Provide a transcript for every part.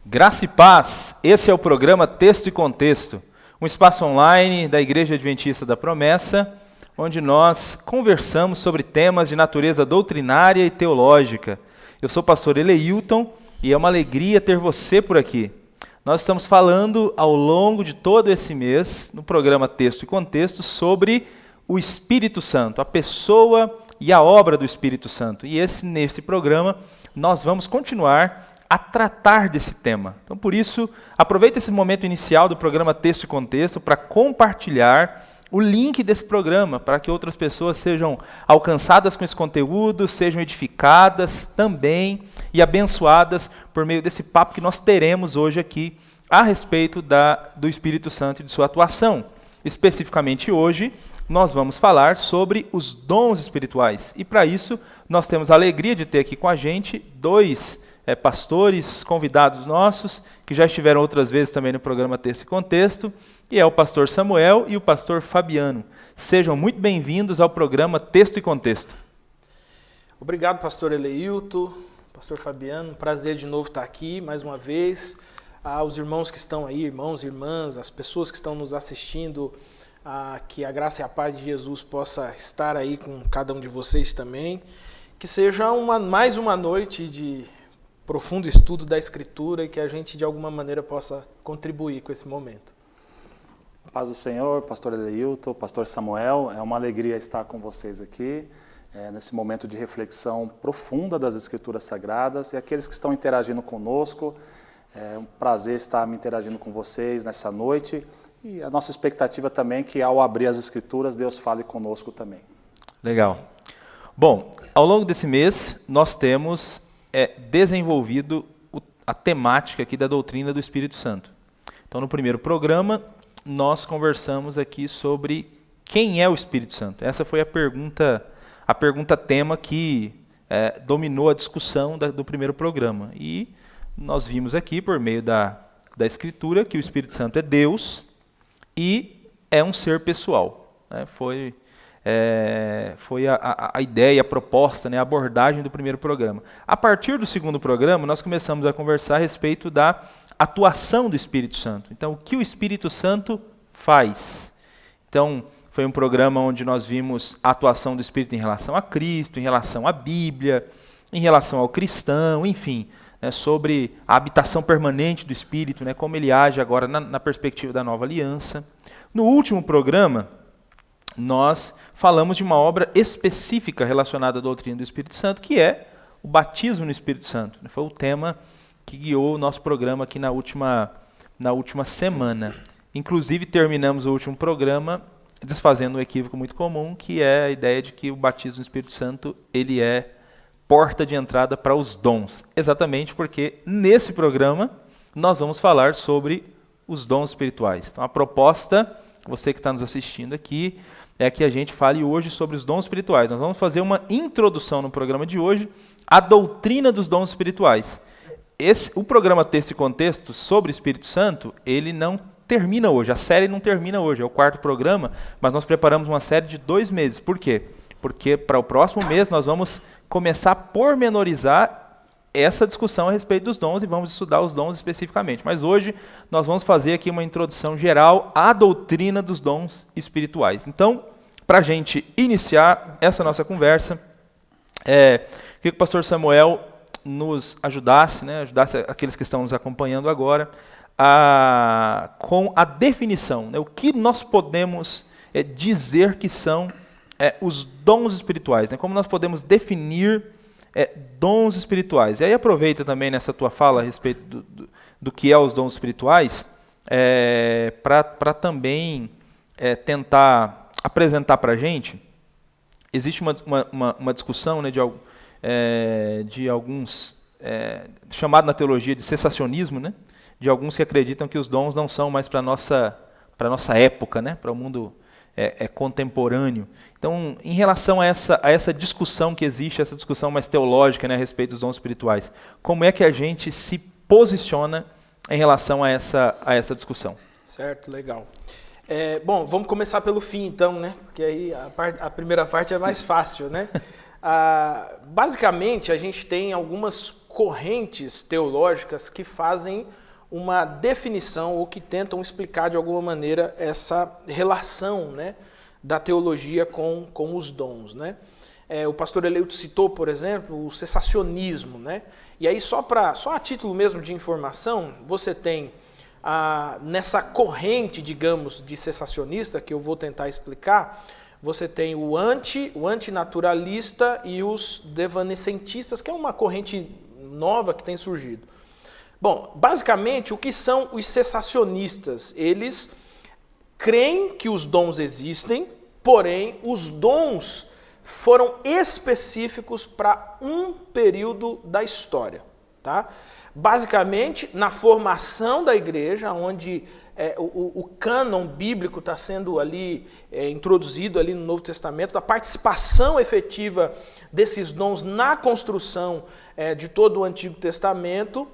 Graça e paz, esse é o programa Texto e Contexto, um espaço online da Igreja Adventista da Promessa, onde nós conversamos sobre temas de natureza doutrinária e teológica. Eu sou o pastor Eleilton e é uma alegria ter você por aqui. Nós estamos falando ao longo de todo esse mês, no programa Texto e Contexto, sobre o Espírito Santo, a pessoa e a obra do Espírito Santo. E nesse programa nós vamos continuar a tratar desse tema. Então, por isso, aproveita esse momento inicial do programa Texto e Contexto para compartilhar o link desse programa, para que outras pessoas sejam alcançadas com esse conteúdo, sejam edificadas também e abençoadas por meio desse papo que nós teremos hoje aqui a respeito do Espírito Santo e de sua atuação. Especificamente hoje, nós vamos falar sobre os dons espirituais. E para isso, nós temos a alegria de ter aqui com a gente dois pastores, convidados nossos, que já estiveram outras vezes também no programa Texto e Contexto, e é o pastor Samuel e o pastor Fabiano. Sejam muito bem-vindos ao programa Texto e Contexto. Obrigado, pastor Eleilton, pastor Fabiano, prazer de novo estar aqui mais uma vez. Aos irmãos que estão aí, irmãos e irmãs, as pessoas que estão nos assistindo, que a graça e a paz de Jesus possa estar aí com cada um de vocês também. Que seja mais uma noite de profundo estudo da Escritura e que a gente de alguma maneira possa contribuir com esse momento. Paz do Senhor, pastor Eleilton, pastor Samuel, é uma alegria estar com vocês aqui, nesse momento de reflexão profunda das Escrituras Sagradas, e aqueles que estão interagindo conosco, é um prazer estar me interagindo com vocês nessa noite, e a nossa expectativa também é que ao abrir as Escrituras, Deus fale conosco também. Legal. Bom, ao longo desse mês, nós temos desenvolvido a temática aqui da doutrina do Espírito Santo. Então, no primeiro programa, nós conversamos aqui sobre quem é o Espírito Santo. Essa foi a pergunta tema que dominou a discussão do primeiro programa. E nós vimos aqui, por meio da Escritura, que o Espírito Santo é Deus e é um ser pessoal. Foi a ideia, a proposta, a abordagem do primeiro programa. A partir do segundo programa, nós começamos a conversar a respeito da atuação do Espírito Santo. Então, o que o Espírito Santo faz? Então, foi um programa onde nós vimos a atuação do Espírito em relação a Cristo, em relação à Bíblia, em relação ao cristão, enfim, sobre a habitação permanente do Espírito, como ele age agora na perspectiva da nova aliança. No último programa, nós falamos de uma obra específica relacionada à doutrina do Espírito Santo, que é o batismo no Espírito Santo. Foi o tema que guiou o nosso programa aqui na última semana. Inclusive, terminamos o último programa desfazendo um equívoco muito comum, que é a ideia de que o batismo no Espírito Santo ele é porta de entrada para os dons. Exatamente porque nesse programa nós vamos falar sobre os dons espirituais. Então, a proposta, você que está nos assistindo aqui, é que a gente fale hoje sobre os dons espirituais. Nós vamos fazer uma introdução no programa de hoje à doutrina dos dons espirituais. O programa Texto e Contexto sobre o Espírito Santo, ele não termina hoje, a série não termina hoje, é o quarto programa, mas nós preparamos uma série de 2 meses. Por quê? Porque para o próximo mês nós vamos começar a pormenorizar essa discussão a respeito dos dons e vamos estudar os dons especificamente. Mas hoje nós vamos fazer aqui uma introdução geral à doutrina dos dons espirituais. Então, para a gente iniciar essa nossa conversa, queria que o pastor Samuel nos ajudasse aqueles que estão nos acompanhando agora, com a definição, o que nós podemos dizer que são os dons espirituais, como nós podemos definir dons espirituais. E aí aproveita também nessa tua fala a respeito do que é os dons espirituais, para também tentar apresentar para a gente. Existe uma discussão de alguns, chamado na teologia de cessacionismo, de alguns que acreditam que os dons não são mais para a nossa época, para o mundo contemporâneo. Então, em relação a essa discussão que existe, essa discussão mais teológica, a respeito dos dons espirituais, como é que a gente se posiciona em relação a essa discussão? Certo, legal. Bom, vamos começar pelo fim então, porque aí a primeira parte é mais fácil, Basicamente, a gente tem algumas correntes teológicas que fazem uma definição ou que tentam explicar de alguma maneira essa relação, né, da teologia com os dons, né? O pastor Eleuto citou, por exemplo, o cessacionismo, né? E aí só a título mesmo de informação, você tem nessa corrente, digamos, de cessacionista, que eu vou tentar explicar, você tem o antinaturalista e os devanescentistas, que é uma corrente nova que tem surgido. Bom, basicamente, o que são os cessacionistas? Eles creem que os dons existem, porém, os dons foram específicos para um período da história, tá? Basicamente, na formação da igreja, onde o cânon bíblico está sendo ali introduzido ali no Novo Testamento, a participação efetiva desses dons na construção de todo o Antigo Testamento,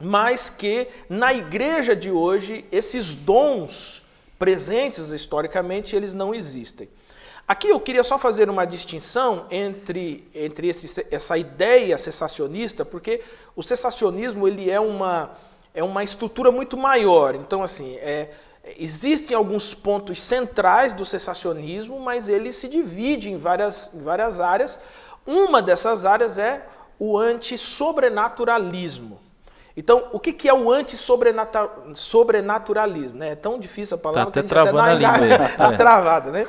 mas que na igreja de hoje, esses dons presentes historicamente, eles não existem. Aqui eu queria só fazer uma distinção entre essa ideia cessacionista, porque o cessacionismo ele é uma estrutura muito maior. Então, assim, existem alguns pontos centrais do cessacionismo, mas ele se divide em várias áreas. Uma dessas áreas é o antissobrenaturalismo. Então, o que é o antissobrenaturalismo? Né? É tão difícil a palavra que a gente até dá travada, né?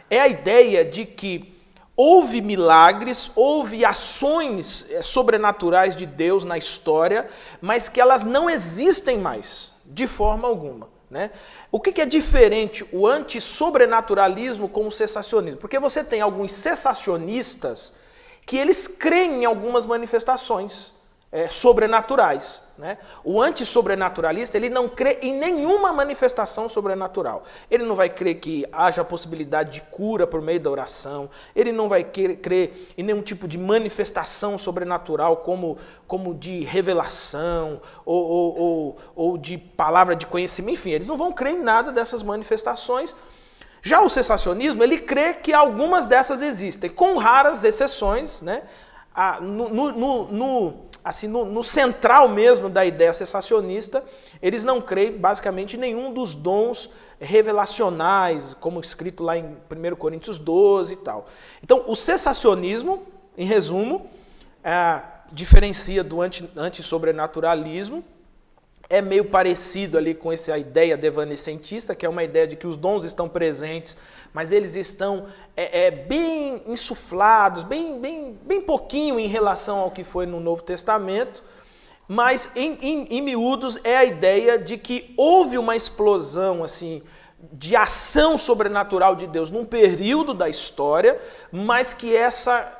É a ideia de que houve milagres, houve ações sobrenaturais de Deus na história, mas que elas não existem mais, de forma alguma, né? O que é diferente o antissobrenaturalismo com o cessacionismo? Porque você tem alguns cessacionistas que eles creem em algumas manifestações sobrenaturais, né? O antissobrenaturalista, ele não crê em nenhuma manifestação sobrenatural. Ele não vai crer que haja possibilidade de cura por meio da oração, ele não vai crer em nenhum tipo de manifestação sobrenatural como de revelação ou de palavra de conhecimento, enfim, eles não vão crer em nada dessas manifestações. Já o cessacionismo, ele crê que algumas dessas existem, com raras exceções, né? No central mesmo da ideia cessacionista, eles não creem basicamente em nenhum dos dons revelacionais, como escrito lá em 1 Coríntios 12 e tal. Então, o cessacionismo, em resumo, diferencia do antissobrenaturalismo, é meio parecido ali com essa ideia devanescentista, que é uma ideia de que os dons estão presentes, mas eles estão bem insuflados, bem pouquinho em relação ao que foi no Novo Testamento, mas em miúdos é a ideia de que houve uma explosão assim, de ação sobrenatural de Deus num período da história, mas que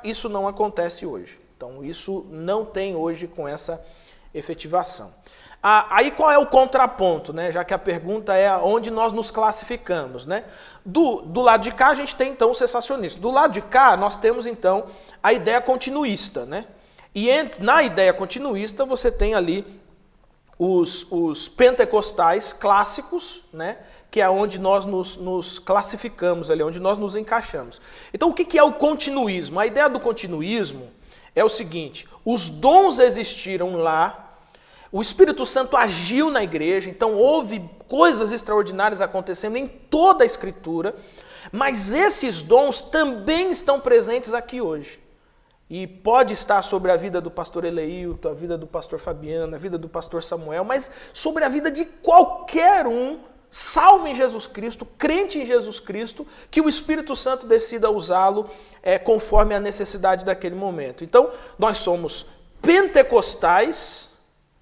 isso não acontece hoje. Então isso não tem hoje com essa efetivação. Aí qual é o contraponto, né? Já que a pergunta é onde nós nos classificamos, né? Do lado de cá a gente tem então o cessacionista. Do lado de cá nós temos então a ideia continuista, né? E na ideia continuista você tem ali os pentecostais clássicos, né? Que é onde nós nos classificamos ali, onde nós nos encaixamos. Então o que é o continuismo? A ideia do continuismo é o seguinte: os dons existiram lá, o Espírito Santo agiu na igreja, então houve coisas extraordinárias acontecendo em toda a Escritura, mas esses dons também estão presentes aqui hoje. E pode estar sobre a vida do pastor Eleilton, a vida do pastor Fabiano, a vida do pastor Samuel, mas sobre a vida de qualquer um, salvo em Jesus Cristo, crente em Jesus Cristo, que o Espírito Santo decida usá-lo conforme a necessidade daquele momento. Então, nós somos pentecostais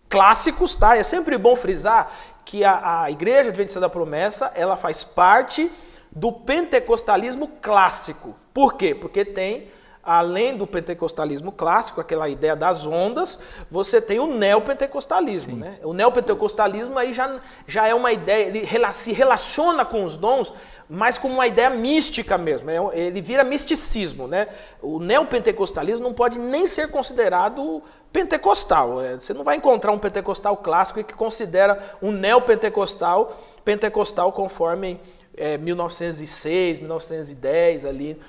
clássicos, tá? É sempre bom frisar que a Igreja Adventista da Promessa, ela faz parte do pentecostalismo clássico. Por quê? Porque tem, além do pentecostalismo clássico, aquela ideia das ondas, você tem o neopentecostalismo, né? O neopentecostalismo aí já é uma ideia, ele se relaciona com os dons, mas como uma ideia mística mesmo, ele vira misticismo, né? O neopentecostalismo não pode nem ser considerado pentecostal. Você não vai encontrar um pentecostal clássico que considera um neopentecostal conforme 1906, 1910 ali.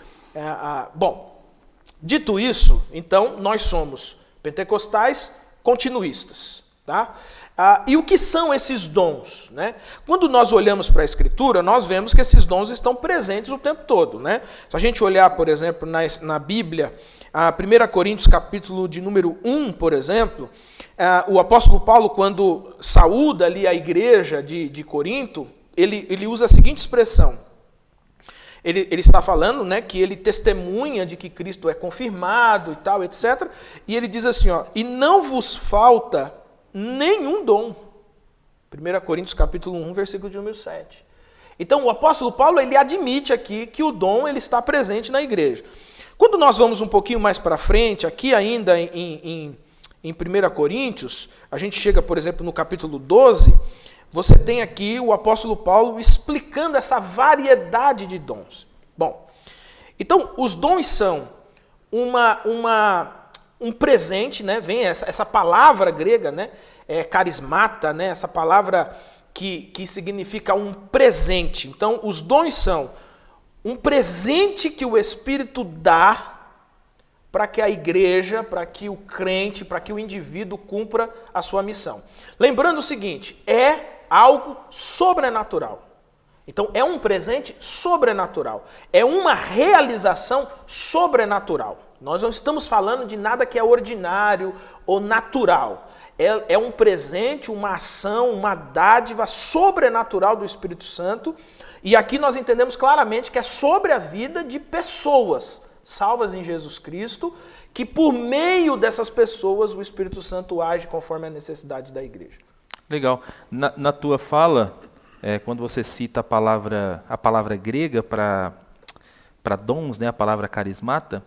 Bom, dito isso, então nós somos Pentecostais, continuistas. Tá? E o que são esses dons? Né? Quando nós olhamos para a Escritura, nós vemos que esses dons estão presentes o tempo todo. Né? Se a gente olhar, por exemplo, na Bíblia, a 1 Coríntios, capítulo de número 1, por exemplo, o apóstolo Paulo, quando saúda ali a igreja de Corinto, ele usa a seguinte expressão. Ele está falando, né, que ele testemunha de que Cristo é confirmado e tal, etc. E ele diz assim, ó, e não vos falta nenhum dom. 1 Coríntios capítulo 1, versículo de número 7. Então o apóstolo Paulo, ele admite aqui que o dom ele está presente na igreja. Quando nós vamos um pouquinho mais para frente, aqui ainda em 1 Coríntios, a gente chega, por exemplo, no capítulo 12, você tem aqui o apóstolo Paulo explicando essa variedade de dons. Bom, então os dons são um presente, né? Vem essa palavra grega, né? Carismata, né? Essa palavra que significa um presente. Então os dons são um presente que o Espírito dá para que a igreja, para que o crente, para que o indivíduo cumpra a sua missão. Lembrando o seguinte, é algo sobrenatural. Então, é um presente sobrenatural. É uma realização sobrenatural. Nós não estamos falando de nada que é ordinário ou natural. É um presente, uma ação, uma dádiva sobrenatural do Espírito Santo. E aqui nós entendemos claramente que é sobre a vida de pessoas salvas em Jesus Cristo, que por meio dessas pessoas o Espírito Santo age conforme a necessidade da igreja. Legal. Na tua fala, quando você cita a palavra grega para dons, né, a palavra carismata,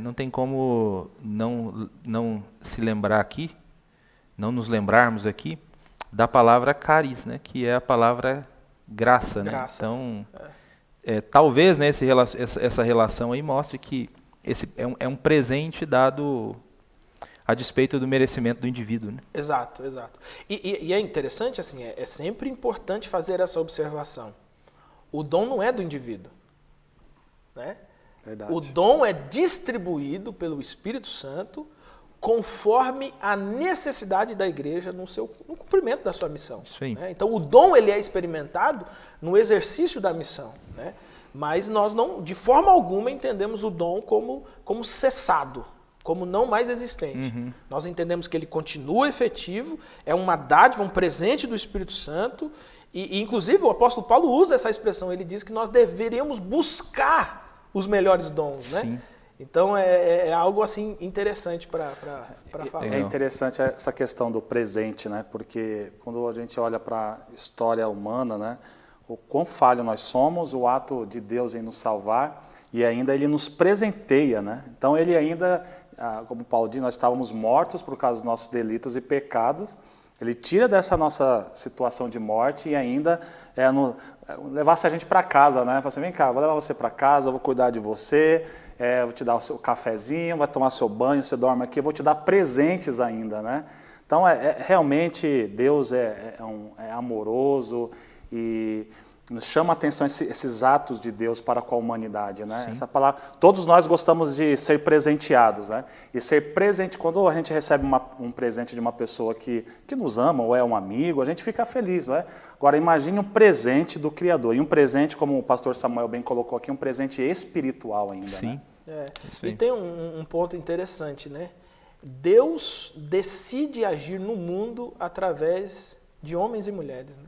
não tem como não se lembrar aqui, não nos lembrarmos aqui, da palavra caris, né, que é a palavra graça. Né? Então, talvez, né, essa relação aí mostre que esse é um presente dado a despeito do merecimento do indivíduo. Né? Exato. E é interessante, assim, é sempre importante fazer essa observação. O dom não é do indivíduo. Né? Verdade. O dom é distribuído pelo Espírito Santo conforme a necessidade da igreja no cumprimento da sua missão. Isso aí. Né? Então, o dom ele é experimentado no exercício da missão. Né? Mas nós não, de forma alguma, entendemos o dom como cessado, como não mais existente. Uhum. Nós entendemos que ele continua efetivo, é uma dádiva, um presente do Espírito Santo, e inclusive o apóstolo Paulo usa essa expressão, ele diz que nós deveríamos buscar os melhores dons, né? Sim. Então é algo assim interessante para falar. É interessante essa questão do presente, né? Porque quando a gente olha para a história humana, né? O quão falho nós somos, o ato de Deus em nos salvar, e ainda ele nos presenteia, né? Então ele ainda, como Paulo diz, nós estávamos mortos por causa dos nossos delitos e pecados. Ele tira dessa nossa situação de morte e ainda levasse a gente para casa, né? Fala assim, vem cá, vou levar você para casa, vou cuidar de você, vou te dar o seu cafezinho, vai tomar seu banho, você dorme aqui, eu vou te dar presentes ainda, né? Então, realmente, Deus é amoroso e nos chama a atenção esses atos de Deus para com a humanidade, né? Essa palavra, todos nós gostamos de ser presenteados, né? E ser presente, quando a gente recebe um presente de uma pessoa que nos ama ou é um amigo, a gente fica feliz, não é? Agora, imagine um presente do Criador. E um presente, como o pastor Samuel bem colocou aqui, um presente espiritual ainda, Sim. né? E tem um ponto interessante, né? Deus decide agir no mundo através de homens e mulheres, né?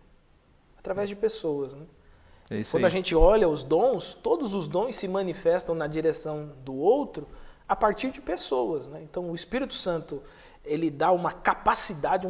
Através de pessoas, né? Quando a gente olha os dons, todos os dons se manifestam na direção do outro a partir de pessoas, né? Então o Espírito Santo ele dá uma capacidade,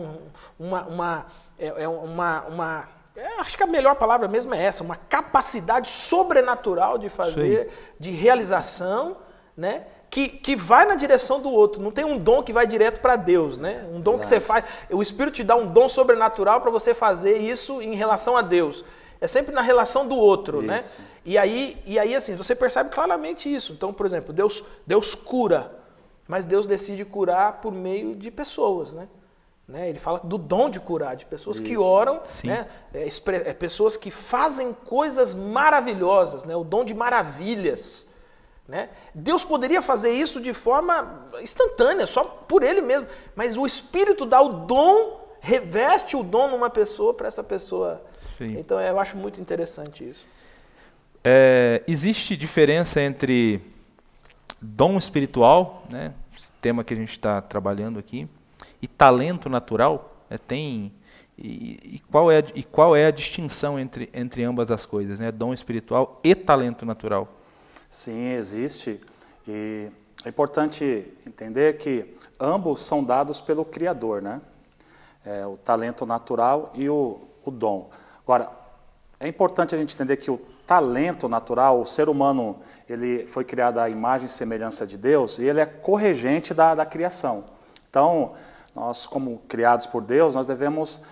acho que a melhor palavra mesmo é essa, uma capacidade sobrenatural de fazer, de realização, né? Que vai na direção do outro. Não tem um dom que vai direto para Deus, né? Um dom que você faz. O Espírito te dá um dom sobrenatural para você fazer isso em relação a Deus. É sempre na relação do outro, né? E aí, assim, você percebe claramente isso. Então, por exemplo, Deus cura, mas Deus decide curar por meio de pessoas, né? Ele fala do dom de curar, de pessoas que oram, né? Pessoas que fazem coisas maravilhosas, né? O dom de maravilhas. né? Deus poderia fazer isso de forma instantânea, só por Ele mesmo. Mas o Espírito dá o dom, reveste o dom numa pessoa para essa pessoa. Sim. Então eu acho muito interessante isso. Existe diferença entre dom espiritual, né, tema que a gente está trabalhando aqui, e talento natural? Qual é a distinção entre ambas as coisas, né, dom espiritual e talento natural? Sim, existe. E é importante entender que ambos são dados pelo Criador, né? O talento natural e o dom. Agora, é importante a gente entender que o talento natural, o ser humano, ele foi criado à imagem e semelhança de Deus e ele é corregente da criação. Então, nós, como criados por Deus, nós devemos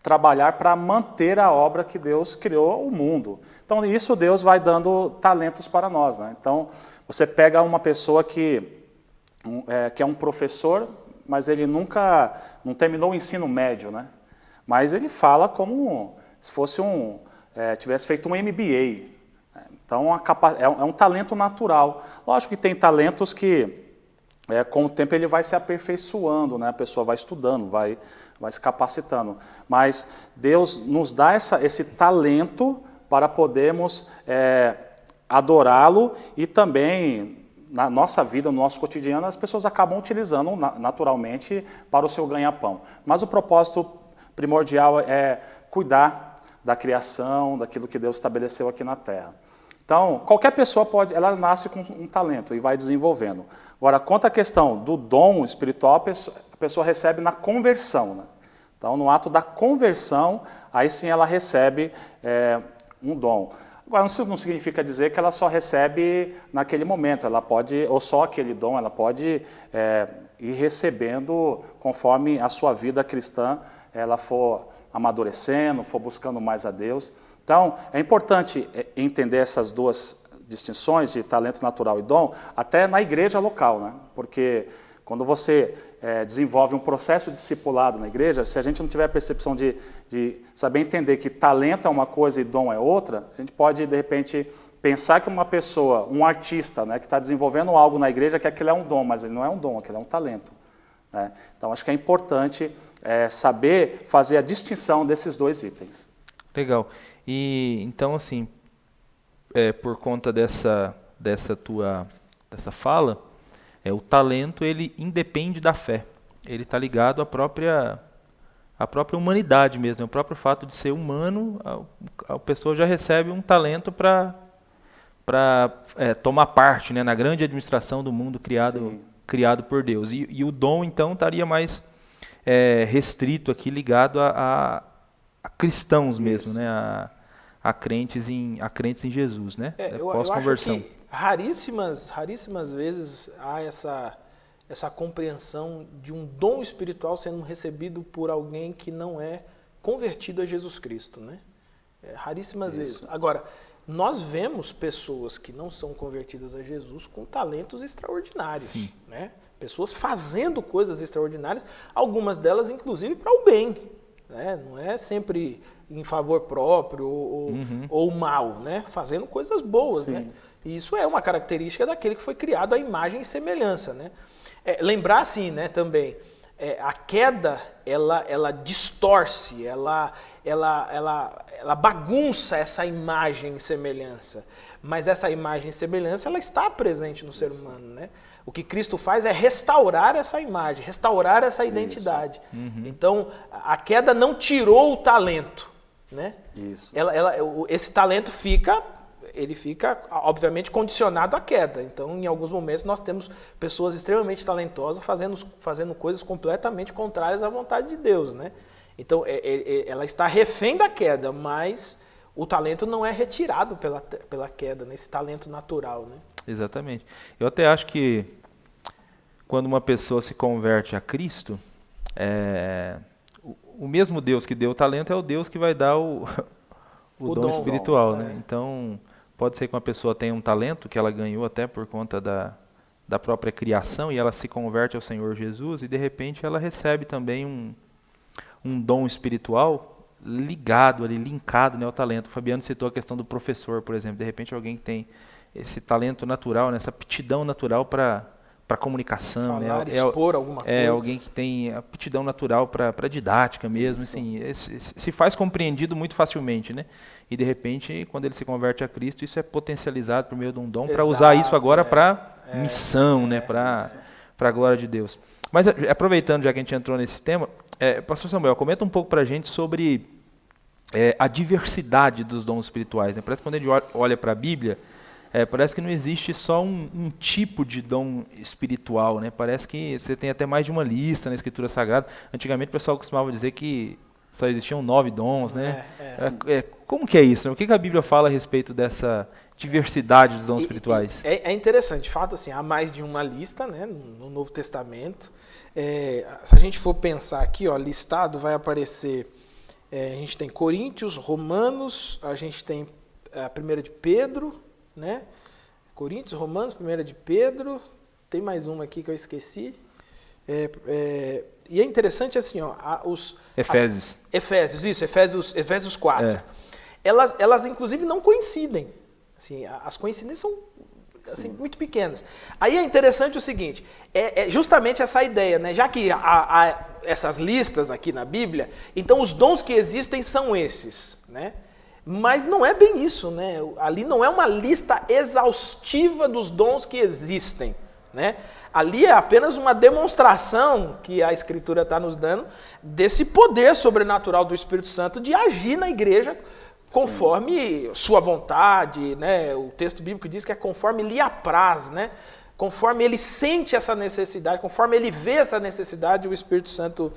trabalhar para manter a obra que Deus criou, o mundo. Então, isso Deus vai dando talentos para nós, né? Então, você pega uma pessoa que é um professor, mas ele nunca não terminou o ensino médio, né? Mas ele fala como se fosse tivesse feito um MBA. Então, é um talento natural. Lógico que tem talentos que, com o tempo, ele vai se aperfeiçoando, né? A pessoa vai estudando, vai se capacitando. Mas Deus nos dá esse talento para podermos adorá-lo e também, na nossa vida, no nosso cotidiano, as pessoas acabam utilizando naturalmente para o seu ganha-pão. Mas o propósito primordial é cuidar da criação, daquilo que Deus estabeleceu aqui na Terra. Então, qualquer pessoa ela nasce com um talento e vai desenvolvendo. Agora, quanto à questão do dom espiritual, a pessoa recebe na conversão, né? Então, no ato da conversão, aí sim ela recebe um dom. Agora, isso não significa dizer que ela só recebe naquele momento, ela pode, ou só aquele dom, ela pode ir recebendo conforme a sua vida cristã ela for amadurecendo, for buscando mais a Deus. Então, é importante entender essas duas distinções de talento natural e dom, até na igreja local, né? Porque quando você desenvolve um processo de discipulado na igreja, se a gente não tiver a percepção de saber entender que talento é uma coisa e dom é outra, a gente pode, de repente, pensar que uma pessoa, um artista, né, que está desenvolvendo algo na igreja, que aquilo é um dom, mas ele não é um dom, aquilo é um talento, né? Então, acho que é importante saber fazer a distinção desses dois itens. Legal. E então, assim, por conta dessa fala, o talento ele independe da fé. Ele está ligado à própria humanidade mesmo. O próprio fato de ser humano, a pessoa já recebe um talento para tomar parte, né, na grande administração do mundo criado por Deus. E o dom, então, estaria mais restrito aqui, ligado a cristãos mesmo, né, a crentes em Jesus, né? Eu acho que raríssimas vezes há essa compreensão de um dom espiritual sendo recebido por alguém que não é convertido a Jesus Cristo, né? Raríssimas vezes. Agora, nós vemos pessoas que não são convertidas a Jesus com talentos extraordinários, né? Pessoas fazendo coisas extraordinárias, algumas delas inclusive para o bem, né? Não é sempre em favor próprio ou mal, né? Fazendo coisas boas, né? E isso é uma característica daquele que foi criado à imagem e semelhança, né? Lembrar assim, né, também, a queda, ela distorce, ela bagunça essa imagem e semelhança, mas essa imagem e semelhança ela está presente no ser humano, né? O que Cristo faz é restaurar essa imagem, restaurar essa identidade. Então, a queda não tirou o talento, né? Esse talento fica obviamente condicionado à queda. Então, em alguns momentos nós temos pessoas extremamente talentosas fazendo coisas completamente contrárias à vontade de Deus, né? Então, ela está refém da queda, mas o talento não é retirado pela queda, né? Esse talento natural, né? Exatamente. Eu até acho que quando uma pessoa se converte a Cristo, o mesmo Deus que deu o talento é o Deus que vai dar o dom espiritual, né? Então, pode ser que uma pessoa tenha um talento que ela ganhou até por conta da própria criação e ela se converte ao Senhor Jesus e de repente ela recebe também um dom espiritual ligado ali, linkado, né, ao talento. O Fabiano citou a questão do professor, por exemplo. De repente alguém que tem esse talento natural, né, essa aptidão natural para comunicação. Falar, né? expor alguma coisa. É alguém que tem aptidão natural para didática mesmo. Assim, se faz compreendido muito facilmente. Né? E, de repente, quando ele se converte a Cristo, isso é potencializado por meio de um dom para usar isso agora para missão, né? Para a glória de Deus. Mas, aproveitando, já que a gente entrou nesse tema, pastor Samuel, comenta um pouco para a gente sobre a diversidade dos dons espirituais. Né? Parece que quando a gente olha para a Bíblia, parece que não existe só um tipo de dom espiritual. Né? Parece que você tem até mais de uma lista na Escritura Sagrada. Antigamente o pessoal costumava dizer que só existiam 9 dons. Né? Como que é isso? O que a Bíblia fala a respeito dessa diversidade dos dons espirituais? É interessante, de fato, assim, há mais de uma lista, né, no Novo Testamento. Se a gente for pensar aqui, ó, listado, vai aparecer, a gente tem Coríntios, Romanos, a gente tem a 1 de Pedro, né? Coríntios, Romanos, 1 de Pedro, tem mais uma aqui que eu esqueci. E é interessante assim, ó, Efésios. Efésios 4. Elas inclusive não coincidem. Assim, as coincidências são assim, muito pequenas. Aí é interessante o seguinte, justamente essa ideia, né? Já que há essas listas aqui na Bíblia, então os dons que existem são esses, né? Mas não é bem isso, né? Ali não é uma lista exaustiva dos dons que existem, né? Ali é apenas uma demonstração que a Escritura está nos dando desse poder sobrenatural do Espírito Santo de agir na igreja conforme sua vontade, né? O texto bíblico diz que é conforme lhe apraz, né? Conforme ele sente essa necessidade, conforme ele vê essa necessidade, o Espírito Santo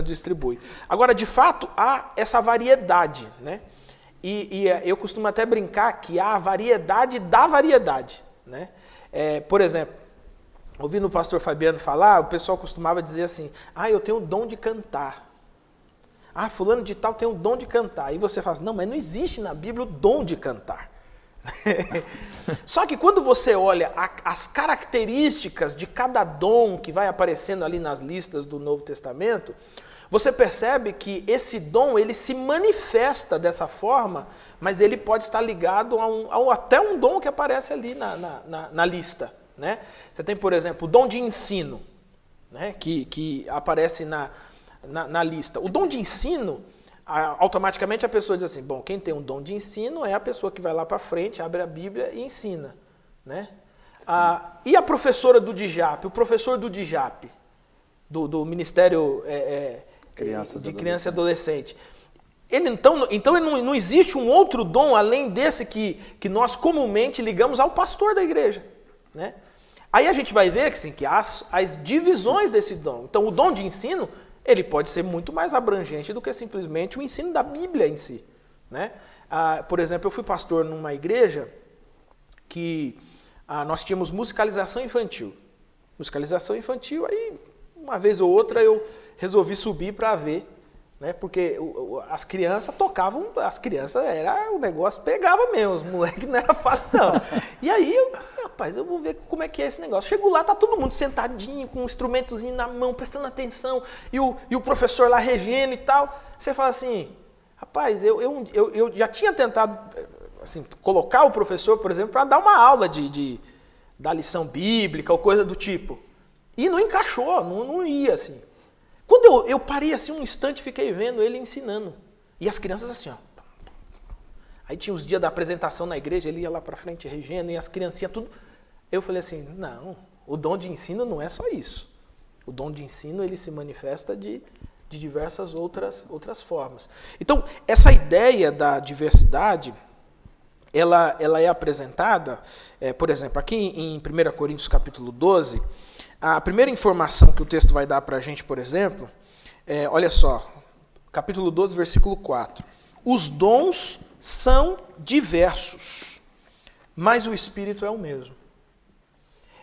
distribui. Agora, de fato, há essa variedade, né? E eu costumo até brincar que há a variedade da variedade, né? Por exemplo, ouvindo o pastor Fabiano falar, o pessoal costumava dizer assim, eu tenho o dom de cantar. Fulano de tal tem o dom de cantar. Aí você fala, não, mas não existe na Bíblia o dom de cantar. Só que quando você olha as características de cada dom que vai aparecendo ali nas listas do Novo Testamento, você percebe que esse dom ele se manifesta dessa forma, mas ele pode estar ligado até um dom que aparece ali na lista. Né? Você tem, por exemplo, o dom de ensino, né? que aparece na lista. O dom de ensino, automaticamente a pessoa diz assim, bom, quem tem um dom de ensino é a pessoa que vai lá para frente, abre a Bíblia e ensina. Né? E a professora do DIJAP, o professor do DIJAP, do Ministério de Criança e Adolescente. Então não existe um outro dom além desse que nós comumente ligamos ao pastor da igreja. Né? Aí a gente vai ver que há as divisões desse dom. Então o dom de ensino ele pode ser muito mais abrangente do que simplesmente o ensino da Bíblia em si. Né? Por exemplo, eu fui pastor numa igreja que nós tínhamos musicalização infantil. Musicalização infantil, aí uma vez ou outra eu resolvi subir para ver, né? Porque as crianças tocavam, o negócio pegava mesmo, os moleques não era fácil não. E aí, rapaz, eu vou ver como é que é esse negócio. Chego lá, tá todo mundo sentadinho, com um instrumentozinho na mão, prestando atenção, e o professor lá regendo e tal. Você fala assim, rapaz, eu já tinha tentado assim, colocar o professor, por exemplo, para dar uma aula da lição bíblica ou coisa do tipo. E não encaixou, não ia assim. Quando eu parei assim um instante, fiquei vendo ele ensinando. E as crianças assim, ó. Aí tinha os dias da apresentação na igreja, ele ia lá para frente regendo, e as criancinhas tudo. Eu falei assim, não, o dom de ensino não é só isso. O dom de ensino ele se manifesta de diversas outras formas. Então, essa ideia da diversidade, ela é apresentada, por exemplo, aqui em 1 Coríntios capítulo 12, a primeira informação que o texto vai dar para a gente, por exemplo, olha só, capítulo 12, versículo 4. Os dons são diversos, mas o Espírito é o mesmo.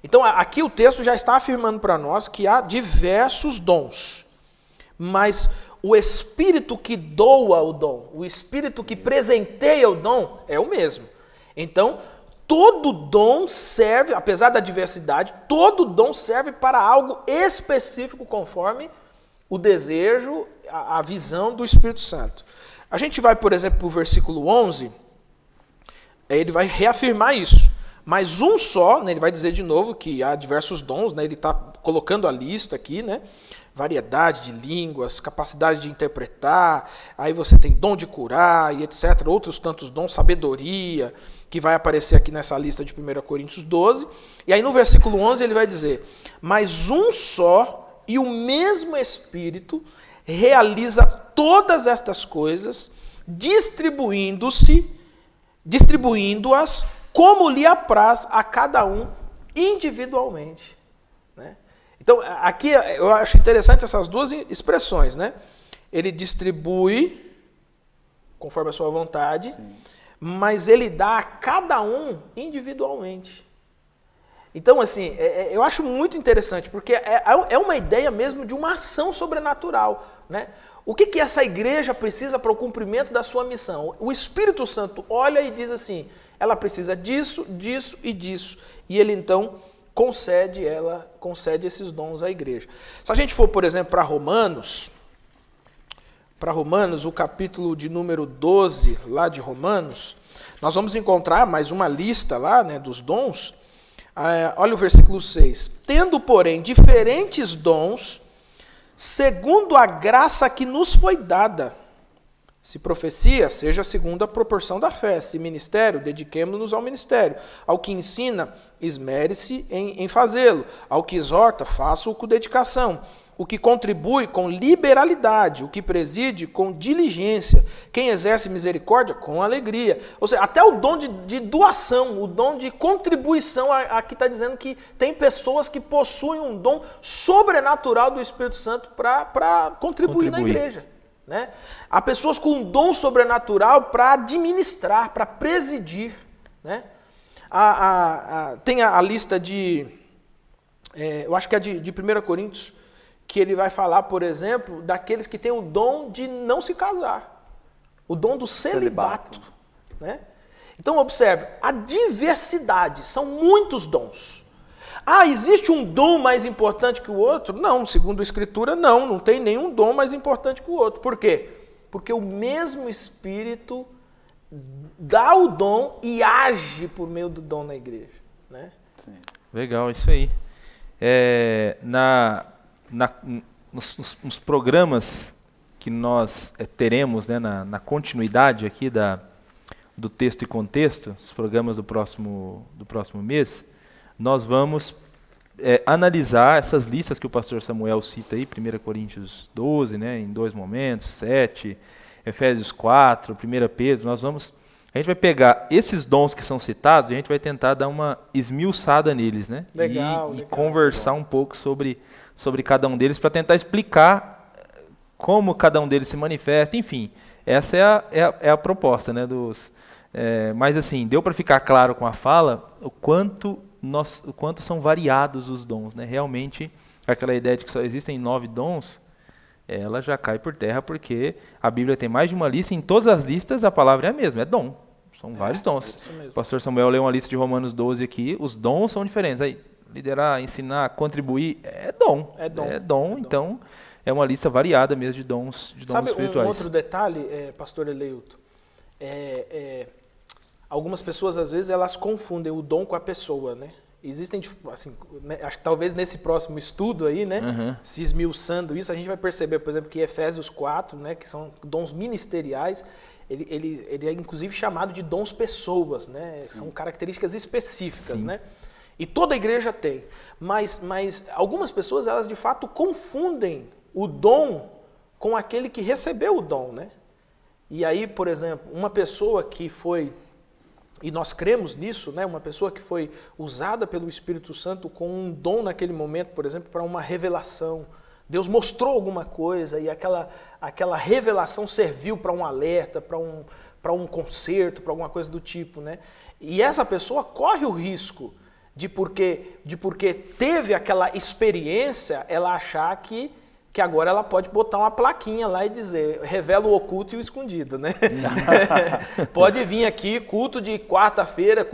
Então, aqui o texto já está afirmando para nós que há diversos dons, mas o Espírito que doa o dom, o Espírito que presenteia o dom é o mesmo. Então, todo dom serve, apesar da diversidade, todo dom serve para algo específico conforme o desejo, a visão do Espírito Santo. A gente vai, por exemplo, para o versículo 11, ele vai reafirmar isso. Mas um só, né, ele vai dizer de novo que há diversos dons, né, ele está colocando a lista aqui, né, variedade de línguas, capacidade de interpretar, aí você tem dom de curar e etc. Outros tantos dons, sabedoria, que vai aparecer aqui nessa lista de 1 Coríntios 12. E aí no versículo 11 ele vai dizer, mas um só e o mesmo Espírito realiza todas estas coisas, distribuindo-as como lhe apraz a cada um individualmente. Né? Então, aqui eu acho interessante essas duas expressões. Né? Ele distribui conforme a sua vontade, sim, mas ele dá a cada um individualmente. Então, assim, eu acho muito interessante, porque é uma ideia mesmo de uma ação sobrenatural. Né? O que essa igreja precisa para o cumprimento da sua missão? O Espírito Santo olha e diz assim, ela precisa disso, disso e disso. E ele, então, concede esses dons à igreja. Se a gente for, por exemplo, para Romanos, o capítulo de número 12, lá de Romanos, nós vamos encontrar mais uma lista lá, né, dos dons. Olha o versículo 6. Tendo, porém, diferentes dons, segundo a graça que nos foi dada. Se profecia, seja segundo a proporção da fé. Se ministério, dediquemo-nos ao ministério. Ao que ensina, esmere-se em fazê-lo. Ao que exorta, faça-o com dedicação. O que contribui, com liberalidade. O que preside, com diligência. Quem exerce misericórdia, com alegria. Ou seja, até o dom de doação, o dom de contribuição, aqui está dizendo que tem pessoas que possuem um dom sobrenatural do Espírito Santo para contribuir na igreja. Né? Há pessoas com um dom sobrenatural para administrar, para presidir. Né? Tem a lista de, eu acho que é de 1 Coríntios, que ele vai falar, por exemplo, daqueles que têm o dom de não se casar. O dom do celibato. Né? Então, observe, a diversidade, são muitos dons. Existe um dom mais importante que o outro? Não, segundo a Escritura, não tem nenhum dom mais importante que o outro. Por quê? Porque o mesmo Espírito dá o dom e age por meio do dom na igreja. Né? Sim. Legal, isso aí. Nos programas que nós teremos, né, na continuidade aqui do texto e contexto, os programas do próximo mês, nós vamos analisar essas listas que o pastor Samuel cita aí, 1 Coríntios 12, né, em 2 momentos, 7, Efésios 4, 1 Pedro, a gente vai pegar esses dons que são citados e a gente vai tentar dar uma esmiuçada neles, né? Legal, e conversar um pouco sobre cada um deles para tentar explicar como cada um deles se manifesta, enfim, essa é a proposta, né, mas assim, deu para ficar claro com a fala o quanto são variados os dons, né? Realmente, aquela ideia de que só existem 9 dons, ela já cai por terra, porque a Bíblia tem mais de uma lista, e em todas as listas a palavra é a mesma, é dom. São vários dons. O pastor Samuel leu uma lista de Romanos 12 aqui, os dons são diferentes. Aí, liderar, ensinar, contribuir, é dom. É dom, então é uma lista variada mesmo de dons espirituais. Sabe um outro detalhe, pastor Eleilton? Algumas pessoas, às vezes, elas confundem o dom com a pessoa, né? Existem, assim, né, acho que talvez nesse próximo estudo aí, né, se esmiuçando isso, a gente vai perceber, por exemplo, que Efésios 4, né, que são dons ministeriais, ele é inclusive chamado de dons pessoas, né? São características específicas, né? E toda a igreja tem. Mas algumas pessoas, elas de fato confundem o dom com aquele que recebeu o dom, né? E aí, por exemplo, uma pessoa que foi, e nós cremos nisso, né? Uma pessoa que foi usada pelo Espírito Santo com um dom naquele momento, por exemplo, para uma revelação. Deus mostrou alguma coisa e aquela revelação serviu para um alerta, para um conserto, para alguma coisa do tipo, né? E essa pessoa corre o risco de porque teve aquela experiência, ela achar que agora ela pode botar uma plaquinha lá e dizer, revela o oculto e o escondido, né? Pode vir aqui, culto de quarta-feira,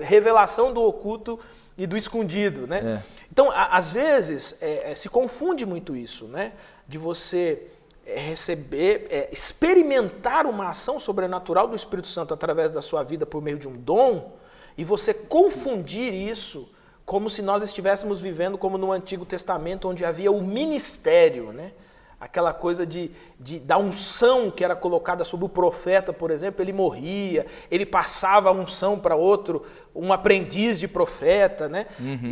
revelação do oculto e do escondido, né? Então, às vezes, se confunde muito isso, né? De você experimentar uma ação sobrenatural do Espírito Santo através da sua vida por meio de um dom, e você confundir isso como se nós estivéssemos vivendo como no Antigo Testamento, onde havia o ministério, né? Aquela coisa da unção que era colocada sobre o profeta, por exemplo, ele morria, ele passava a unção para outro, um aprendiz de profeta, né?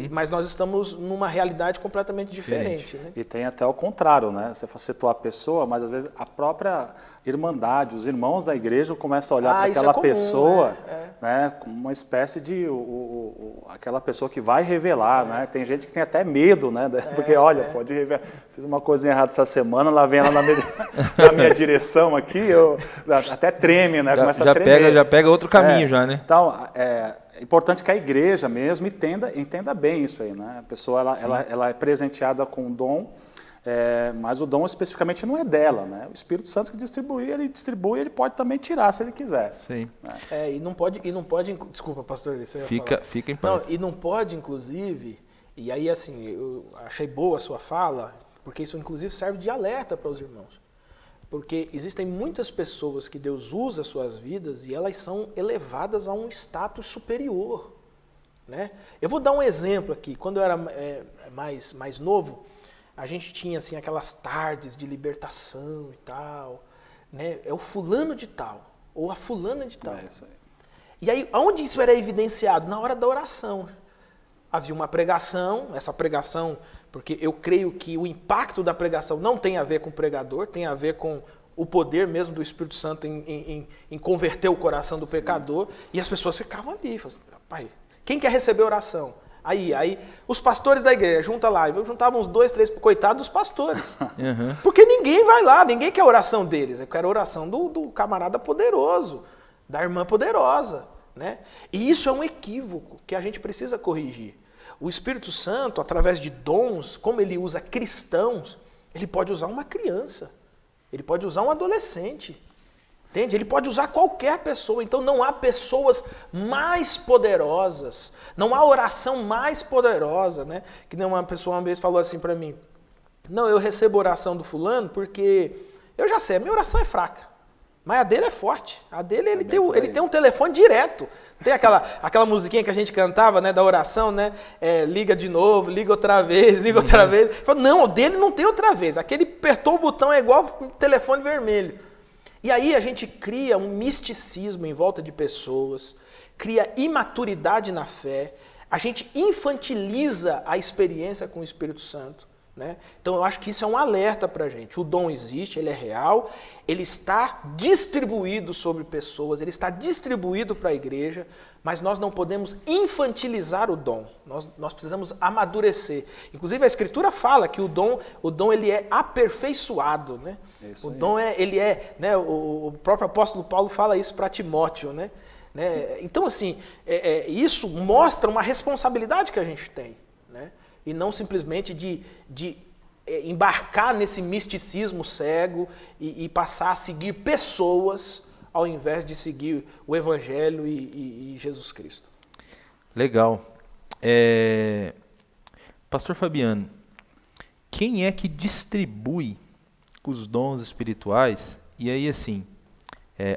Mas nós estamos numa realidade completamente diferente. Né? E tem até o contrário, né? Você citou a pessoa, mas às vezes a própria irmandade, os irmãos da igreja começam a olhar para aquela pessoa, né? Como uma espécie de aquela pessoa que vai revelar, né? Tem gente que tem até medo, né? Porque olha, pode revelar. Fiz uma coisinha errada essa semana, lá vem ela na minha direção aqui, eu até treme, né? Começa a tremer. Já pega outro caminho já, né? Então, é importante que a igreja mesmo entenda bem isso aí, né? A pessoa ela é presenteada com um dom, mas o dom especificamente não é dela, né? O Espírito Santo que distribui, ele pode também tirar se ele quiser. Sim. Né? E não pode, desculpa, pastor, isso eu ia falar. Fica em paz. Não, e não pode, inclusive, e aí assim, eu achei boa a sua fala, porque isso inclusive serve de alerta para os irmãos. Porque existem muitas pessoas que Deus usa as suas vidas e elas são elevadas a um status superior. Né? Eu vou dar um exemplo aqui. Quando eu era mais novo, a gente tinha assim, aquelas tardes de libertação e tal. Né? É o fulano de tal, ou a fulana de tal. Isso aí. E aí, onde isso era evidenciado? Na hora da oração. Havia uma pregação, essa pregação... Porque eu creio que o impacto da pregação não tem a ver com o pregador, tem a ver com o poder mesmo do Espírito Santo em converter o coração do pecador. E as pessoas ficavam ali, falavam, pai, quem quer receber oração? Aí os pastores da igreja, junta lá, eu juntava uns 2, 3, coitados dos pastores. Porque ninguém vai lá, ninguém quer a oração deles, eu quero a oração do camarada poderoso, da irmã poderosa. Né? E isso é um equívoco que a gente precisa corrigir. O Espírito Santo, através de dons, como ele usa cristãos, ele pode usar uma criança, ele pode usar um adolescente, entende? Ele pode usar qualquer pessoa, então não há pessoas mais poderosas, não há oração mais poderosa, né? Que nem uma pessoa uma vez falou assim para mim, não, eu recebo oração do fulano porque eu já sei, a minha oração é fraca. Mas a dele é forte. A dele, ele tem um telefone direto. Tem aquela musiquinha que a gente cantava, né, da oração, né? Liga de novo, liga outra vez, liga outra vez. Falo, não, o dele não tem outra vez. Aquele apertou o botão é igual um telefone vermelho. E aí a gente cria um misticismo em volta de pessoas, cria imaturidade na fé, a gente infantiliza a experiência com o Espírito Santo. Né? Então eu acho que isso é um alerta para a gente. O dom existe, ele é real, ele está distribuído sobre pessoas, ele está distribuído para a igreja, mas nós não podemos infantilizar o dom, nós precisamos amadurecer. Inclusive a Escritura fala que o dom ele é aperfeiçoado. Né? O dom né? O próprio apóstolo Paulo fala isso para Timóteo. Né? Então assim, isso mostra uma responsabilidade que a gente tem. Né? E não simplesmente de embarcar nesse misticismo cego e passar a seguir pessoas ao invés de seguir o Evangelho e Jesus Cristo. Legal. Pastor Fabiano, quem é que distribui os dons espirituais? E aí, assim,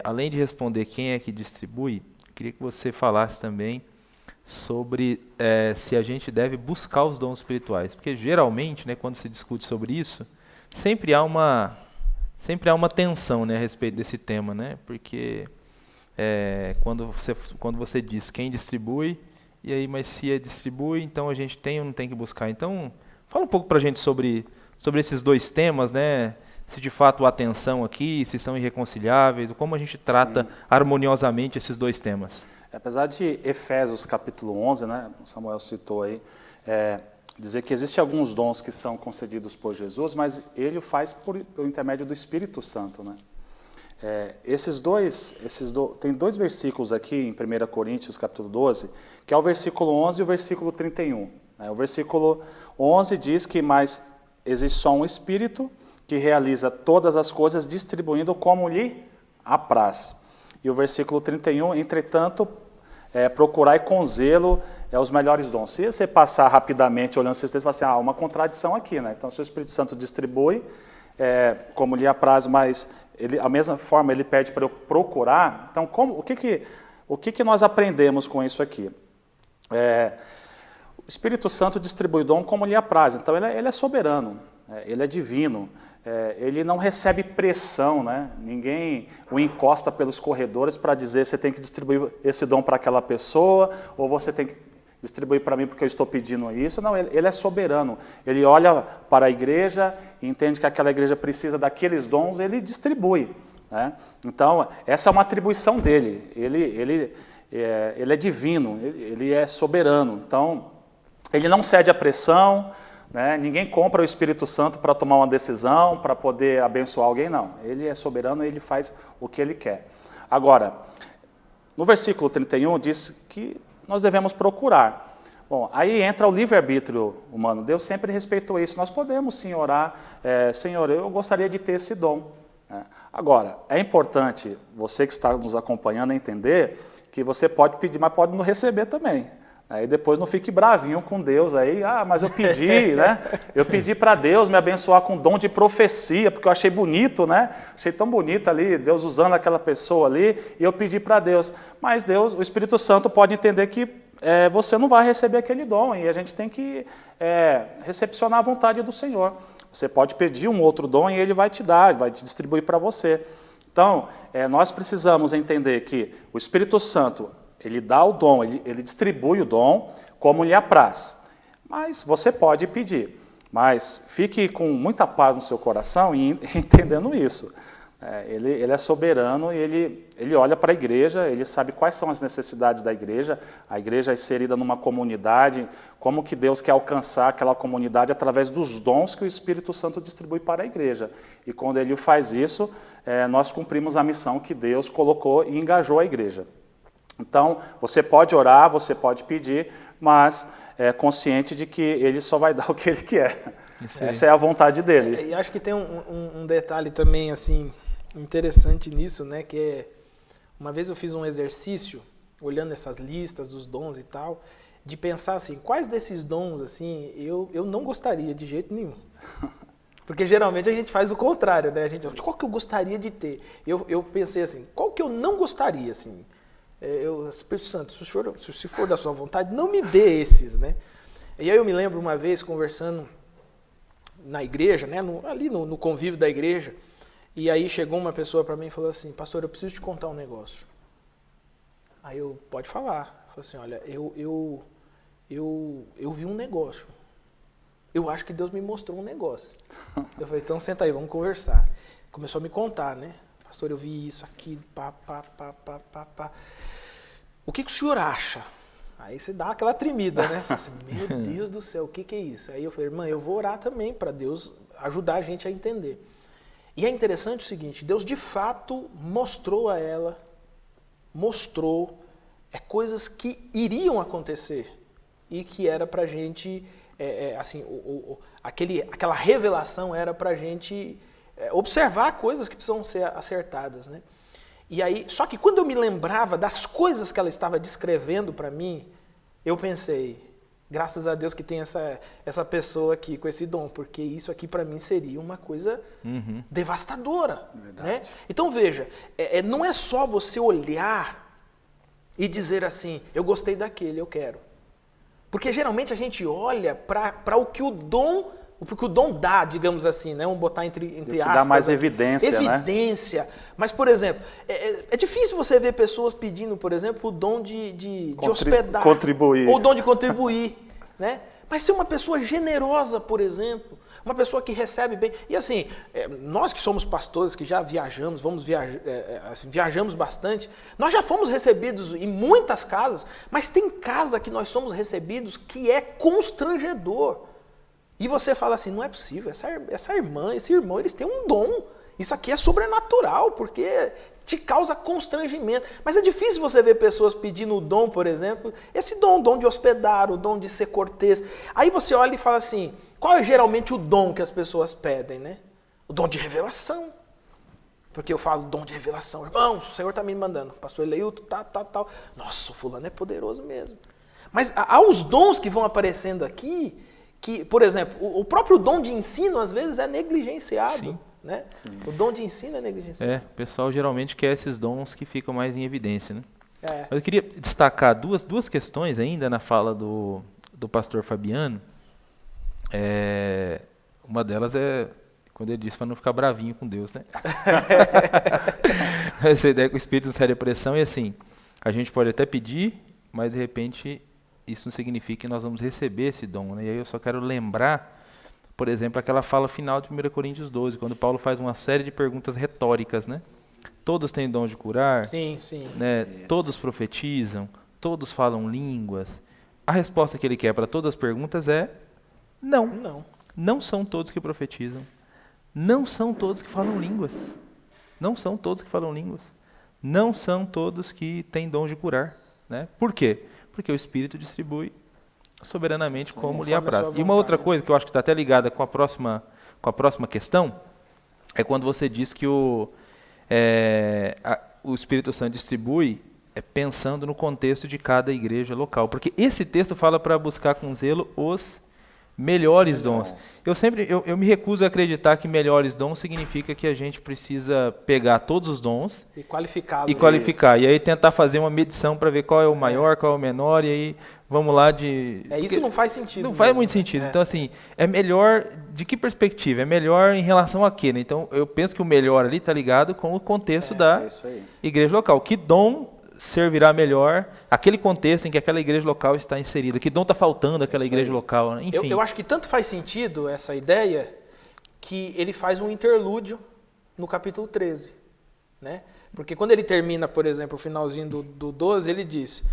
além de responder quem é que distribui, queria que você falasse também sobre se a gente deve buscar os dons espirituais. Porque geralmente, né, quando se discute sobre isso, sempre há uma tensão, né, a respeito desse tema. Né? Porque quando você diz quem distribui, e aí, mas se distribui, então a gente tem ou não tem que buscar. Então, fala um pouco para a gente sobre esses dois temas, né? Se de fato há tensão aqui, se são irreconciliáveis, como a gente trata harmoniosamente esses dois temas. Apesar de Efésios capítulo 11, né, o Samuel citou aí, dizer que existem alguns dons que são concedidos por Jesus, mas ele o faz por intermédio do Espírito Santo. Né? Tem dois versículos aqui em 1 Coríntios capítulo 12, que é o versículo 11 e o versículo 31. O versículo 11 diz que mas existe só um Espírito que realiza todas as coisas distribuindo como lhe apraz. E o versículo 31, entretanto, procurai com zelo os melhores dons. Se você passar rapidamente olhando esses textos, você vai assim, há uma contradição aqui. Né? Então, se o Espírito Santo distribui, como lhe apraz, mas a mesma forma ele pede para eu procurar. Então, o que nós aprendemos com isso aqui? O Espírito Santo distribui dom como lhe apraz, então ele é soberano, ele é divino, ele não recebe pressão, né? Ninguém o encosta pelos corredores para dizer você tem que distribuir esse dom para aquela pessoa, ou você tem que distribuir para mim porque eu estou pedindo isso. Não, ele é soberano, ele olha para a igreja e entende que aquela igreja precisa daqueles dons, ele distribui, né? Então, essa é uma atribuição dele, ele é divino, ele é soberano, então ele não cede à pressão, né? Ninguém compra o Espírito Santo para tomar uma decisão, para poder abençoar alguém, não. Ele é soberano e ele faz o que ele quer. Agora, no versículo 31 diz que nós devemos procurar. Bom, aí entra o livre-arbítrio humano. Deus sempre respeitou isso. Nós podemos sim orar, Senhor, eu gostaria de ter esse dom. Agora, é importante você que está nos acompanhando entender que você pode pedir, mas pode não receber também. Aí depois não fique bravinho com Deus, aí, mas eu pedi, né? Eu pedi para Deus me abençoar com dom de profecia, porque eu achei bonito, né? Achei tão bonito ali, Deus usando aquela pessoa ali, e eu pedi para Deus. Mas Deus, o Espírito Santo pode entender que você não vai receber aquele dom, e a gente tem que recepcionar a vontade do Senhor. Você pode pedir um outro dom e Ele vai te dar, vai te distribuir para você. Então, nós precisamos entender que o Espírito Santo, ele dá o dom, ele distribui o dom como lhe apraz. Mas você pode pedir. Mas fique com muita paz no seu coração e entendendo isso. Ele é soberano e ele olha para a igreja, ele sabe quais são as necessidades da igreja. A igreja é inserida numa comunidade, como que Deus quer alcançar aquela comunidade através dos dons que o Espírito Santo distribui para a igreja. E quando ele faz isso, nós cumprimos a missão que Deus colocou e engajou a igreja. Então, você pode orar, você pode pedir, mas consciente de que ele só vai dar o que ele quer. Essa é a vontade dele. E acho que tem um detalhe também assim interessante nisso, né? Que uma vez eu fiz um exercício, olhando essas listas dos dons e tal, de pensar assim, quais desses dons assim eu não gostaria de jeito nenhum. Porque geralmente a gente faz o contrário, né? Qual que eu gostaria de ter? Eu pensei assim, qual que eu não gostaria, assim? Espírito Santo, se for da sua vontade, não me dê esses, né? E aí eu me lembro uma vez conversando na igreja, né? Ali no convívio da igreja, e aí chegou uma pessoa para mim e falou assim, pastor, eu preciso te contar um negócio. Aí eu, pode falar. Eu falei assim, olha, eu vi um negócio. Eu acho que Deus me mostrou um negócio. Eu falei, então senta aí, vamos conversar. Começou a me contar, né? Pastor, eu vi isso aqui, pá. O que o senhor acha? Aí você dá aquela tremida, né? Você, meu Deus do céu, o que é isso? Aí eu falei, irmã, eu vou orar também para Deus ajudar a gente a entender. E é interessante o seguinte, Deus de fato mostrou a ela, coisas que iriam acontecer e que era para a gente, assim, aquela revelação era para a gente observar coisas que precisam ser acertadas, né? E aí, só que quando eu me lembrava das coisas que ela estava descrevendo para mim, eu pensei, graças a Deus que tem essa pessoa aqui com esse dom, porque isso aqui para mim seria uma coisa devastadora, né? Então veja, não é só você olhar e dizer assim, eu gostei daquele, eu quero. Porque geralmente a gente olha para o que o dom dá, digamos assim, né? Vamos botar entre aspas. Dá mais evidência, né? Mas, por exemplo, é difícil você ver pessoas pedindo, por exemplo, o dom de hospedar. Contribuir. Ou o dom de contribuir, né? Mas ser uma pessoa generosa, por exemplo, uma pessoa que recebe bem. E assim, nós que somos pastores, que já viajamos, viajamos bastante, nós já fomos recebidos em muitas casas, mas tem casa que nós somos recebidos que é constrangedor. E você fala assim, não é possível, essa irmã, esse irmão, eles têm um dom. Isso aqui é sobrenatural, porque te causa constrangimento. Mas é difícil você ver pessoas pedindo o dom, por exemplo, esse dom, o dom de hospedar, o dom de ser cortês. Aí você olha e fala assim, qual é geralmente o dom que as pessoas pedem, né? O dom de revelação. Porque eu falo dom de revelação. Irmãos, o Senhor está me mandando. Pastor Eleilton, tal. Nossa, o fulano é poderoso mesmo. Mas há os dons que vão aparecendo aqui, que, por exemplo, o próprio dom de ensino às vezes é negligenciado. Sim. Né? O dom de ensino é negligenciado. O pessoal geralmente quer esses dons que ficam mais em evidência, né? É. Mas eu queria destacar duas questões ainda na fala do pastor Fabiano. Uma delas é quando ele disse para não ficar bravinho com Deus, né? Essa ideia que o Espírito nos cede a pressão e assim, a gente pode até pedir, mas de repente isso não significa que nós vamos receber esse dom, né? E aí eu só quero lembrar, por exemplo, aquela fala final de 1 Coríntios 12, quando Paulo faz uma série de perguntas retóricas, né? Todos têm dom de curar, Sim, sim. né? Todos profetizam, todos falam línguas. A resposta que ele quer para todas as perguntas é não. Não. Não são todos que profetizam. Não são todos que falam línguas. Não são todos que falam línguas. Não são todos que têm dom de curar, né? Por quê? Porque o Espírito distribui soberanamente como lhe apraz. E uma outra coisa que eu acho que está até ligada com a próxima questão é quando você diz que o Espírito Santo distribui pensando no contexto de cada igreja local. Porque esse texto fala para buscar com zelo os melhores dons. Eu me recuso a acreditar que melhores dons significa que a gente precisa pegar todos os dons e qualificar. E aí tentar fazer uma medição para ver qual é o maior, qual é o menor, e aí vamos lá de... Isso não faz sentido. Não faz muito sentido. Então, assim, é melhor... De que perspectiva? É melhor em relação a quê? Né? Então, eu penso que o melhor ali está ligado com o contexto da igreja local. Que dom servirá melhor aquele contexto em que aquela igreja local está inserida? Que dom está faltando àquela igreja local? Né? Enfim. Eu acho que tanto faz sentido essa ideia que ele faz um interlúdio no capítulo 13. Né? Porque quando ele termina, por exemplo, o finalzinho do 12, ele diz: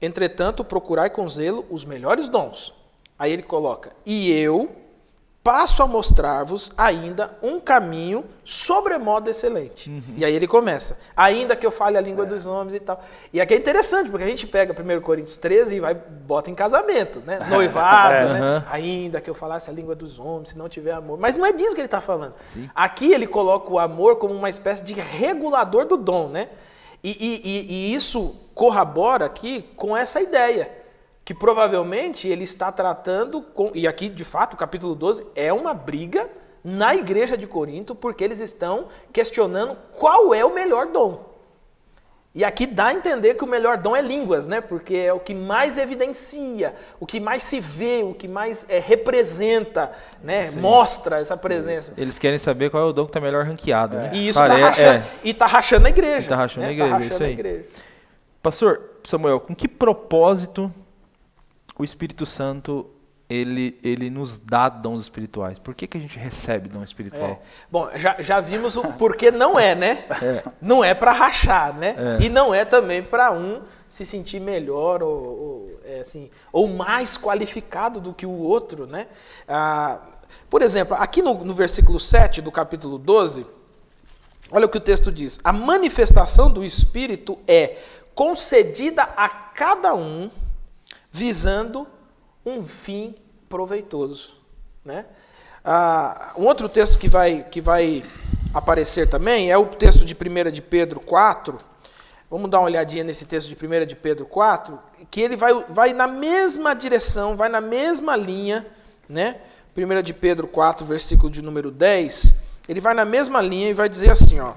entretanto, procurai com zelo os melhores dons. Aí ele coloca: e eu passo a mostrar-vos ainda um caminho sobremodo excelente. E aí ele começa: ainda que eu fale a língua dos homens e tal. E aqui é interessante, porque a gente pega 1 Coríntios 13 e bota em casamento, né? Noivado, né? Ainda que eu falasse a língua dos homens, se não tiver amor. Mas não é disso que ele está falando. Sim. Aqui ele coloca o amor como uma espécie de regulador do dom, né? E isso corrobora aqui com essa ideia, que provavelmente ele está tratando com... E aqui, de fato, o capítulo 12 é uma briga na igreja de Corinto, porque eles estão questionando qual é o melhor dom. E aqui dá a entender que o melhor dom é línguas, né? Porque é o que mais evidencia, o que mais se vê, o que mais representa, né? Mostra essa presença. Eles querem saber qual é o dom que está melhor ranqueado. Né? E isso está rachando a igreja. Está rachando a igreja, isso aí. Pastor Samuel, com que propósito o Espírito Santo ele nos dá dons espirituais? Por que a gente recebe dom espiritual? Bom, já vimos o porquê não é, né? Não é para rachar, né? E não é também para um se sentir melhor ou mais qualificado do que o outro, né? Por exemplo, aqui no versículo 7 do capítulo 12, olha o que o texto diz: a manifestação do Espírito é concedida a cada um visando um fim proveitoso, né? Um outro texto que vai aparecer também é o texto de 1 de Pedro 4. Vamos dar uma olhadinha nesse texto de 1 de Pedro 4, que ele vai na mesma direção, vai na mesma linha, né? 1 de Pedro 4, versículo de número 10, ele vai na mesma linha e vai dizer assim, ó: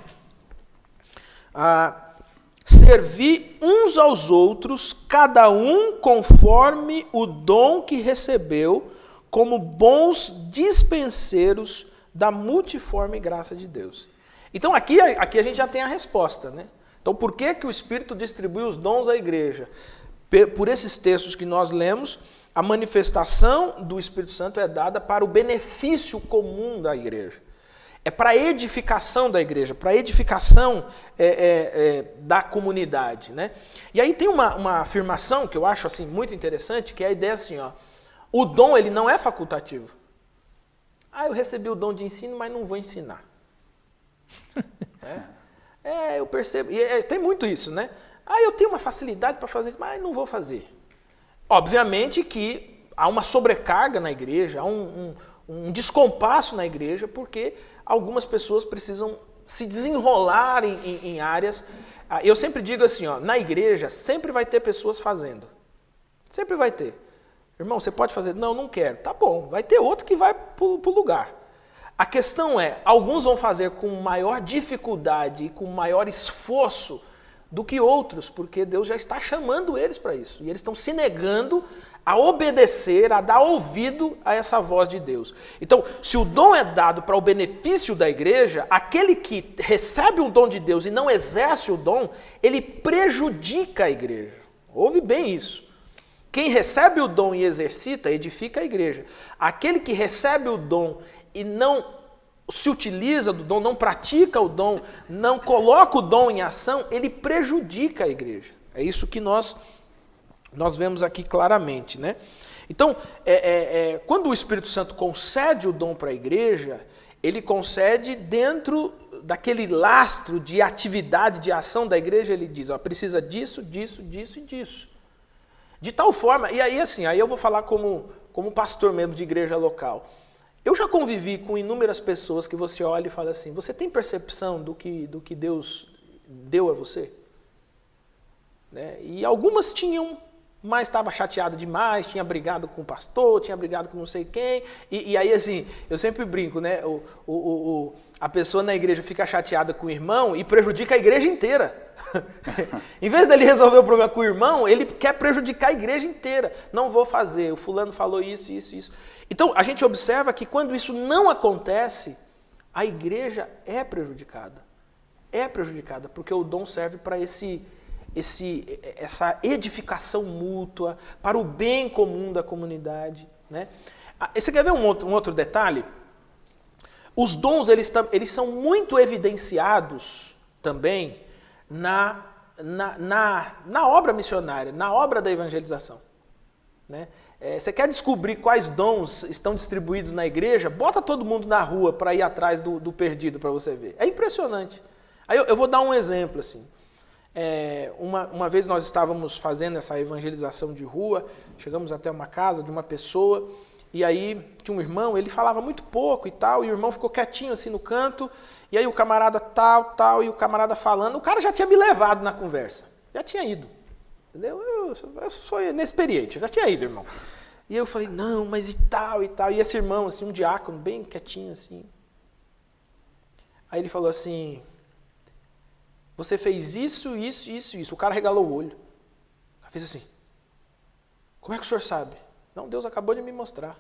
servi uns aos outros, cada um conforme o dom que recebeu, como bons dispenseiros da multiforme graça de Deus. Então aqui a gente já tem a resposta, né? Então por que o Espírito distribui os dons à igreja? Por esses textos que nós lemos, a manifestação do Espírito Santo é dada para o benefício comum da igreja. É para a edificação da igreja, para a edificação da comunidade, né? E aí tem uma afirmação que eu acho assim, muito interessante, que é a ideia assim, ó: o dom ele não é facultativo. Eu recebi o dom de ensino, mas não vou ensinar. Eu percebo, tem muito isso, né? Eu tenho uma facilidade para fazer isso, mas não vou fazer. Obviamente que há uma sobrecarga na igreja, há um descompasso na igreja, porque algumas pessoas precisam se desenrolar em áreas. Eu sempre digo assim, ó, na igreja sempre vai ter pessoas fazendo. Sempre vai ter. Irmão, você pode fazer? Não, não quero. Tá bom, vai ter outro que vai para o lugar. A questão é, alguns vão fazer com maior dificuldade e com maior esforço do que outros, porque Deus já está chamando eles para isso. E eles estão se negando a obedecer, a dar ouvido a essa voz de Deus. Então, se o dom é dado para o benefício da igreja, aquele que recebe o dom de Deus e não exerce o dom, ele prejudica a igreja. Ouve bem isso. Quem recebe o dom e exercita, edifica a igreja. Aquele que recebe o dom e não se utiliza do dom, não pratica o dom, não coloca o dom em ação, ele prejudica a igreja. É isso que nós vemos aqui claramente, né? Então, quando o Espírito Santo concede o dom para a igreja, ele concede dentro daquele lastro de atividade, de ação da igreja, ele diz, ó, precisa disso, disso, disso e disso. De tal forma, e aí assim, aí eu vou falar como pastor mesmo de igreja local. Eu já convivi com inúmeras pessoas que você olha e fala assim, você tem percepção do que Deus deu a você? Né? E algumas tinham, mas estava chateada demais, tinha brigado com o pastor, tinha brigado com não sei quem, e aí assim, eu sempre brinco, né? A pessoa na igreja fica chateada com o irmão e prejudica a igreja inteira. Em vez dele resolver o problema com o irmão, ele quer prejudicar a igreja inteira. Não vou fazer, o fulano falou isso, isso, isso. Então, a gente observa que quando isso não acontece, a igreja é prejudicada. É prejudicada, porque o dom serve para essa edificação mútua, para o bem comum da comunidade. Né? Você quer ver um outro detalhe? Os dons eles são muito evidenciados também na obra missionária, na obra da evangelização. Né? Você quer descobrir quais dons estão distribuídos na igreja? Bota todo mundo na rua para ir atrás do perdido para você ver. É impressionante. Aí eu vou dar um exemplo. Assim. Uma vez nós estávamos fazendo essa evangelização de rua, chegamos até uma casa de uma pessoa, e aí tinha um irmão, ele falava muito pouco e tal, e o irmão ficou quietinho assim no canto, e aí o camarada tal, e o camarada falando, o cara já tinha me levado na conversa, já tinha ido, entendeu? Eu sou inexperiente, eu já tinha ido, irmão. E eu falei, não, mas e tal, e esse irmão, assim, um diácono, bem quietinho assim. Aí ele falou assim, você fez isso, isso, isso, isso. O cara regalou o olho. O cara fez assim, como é que o senhor sabe? Não, Deus acabou de me mostrar.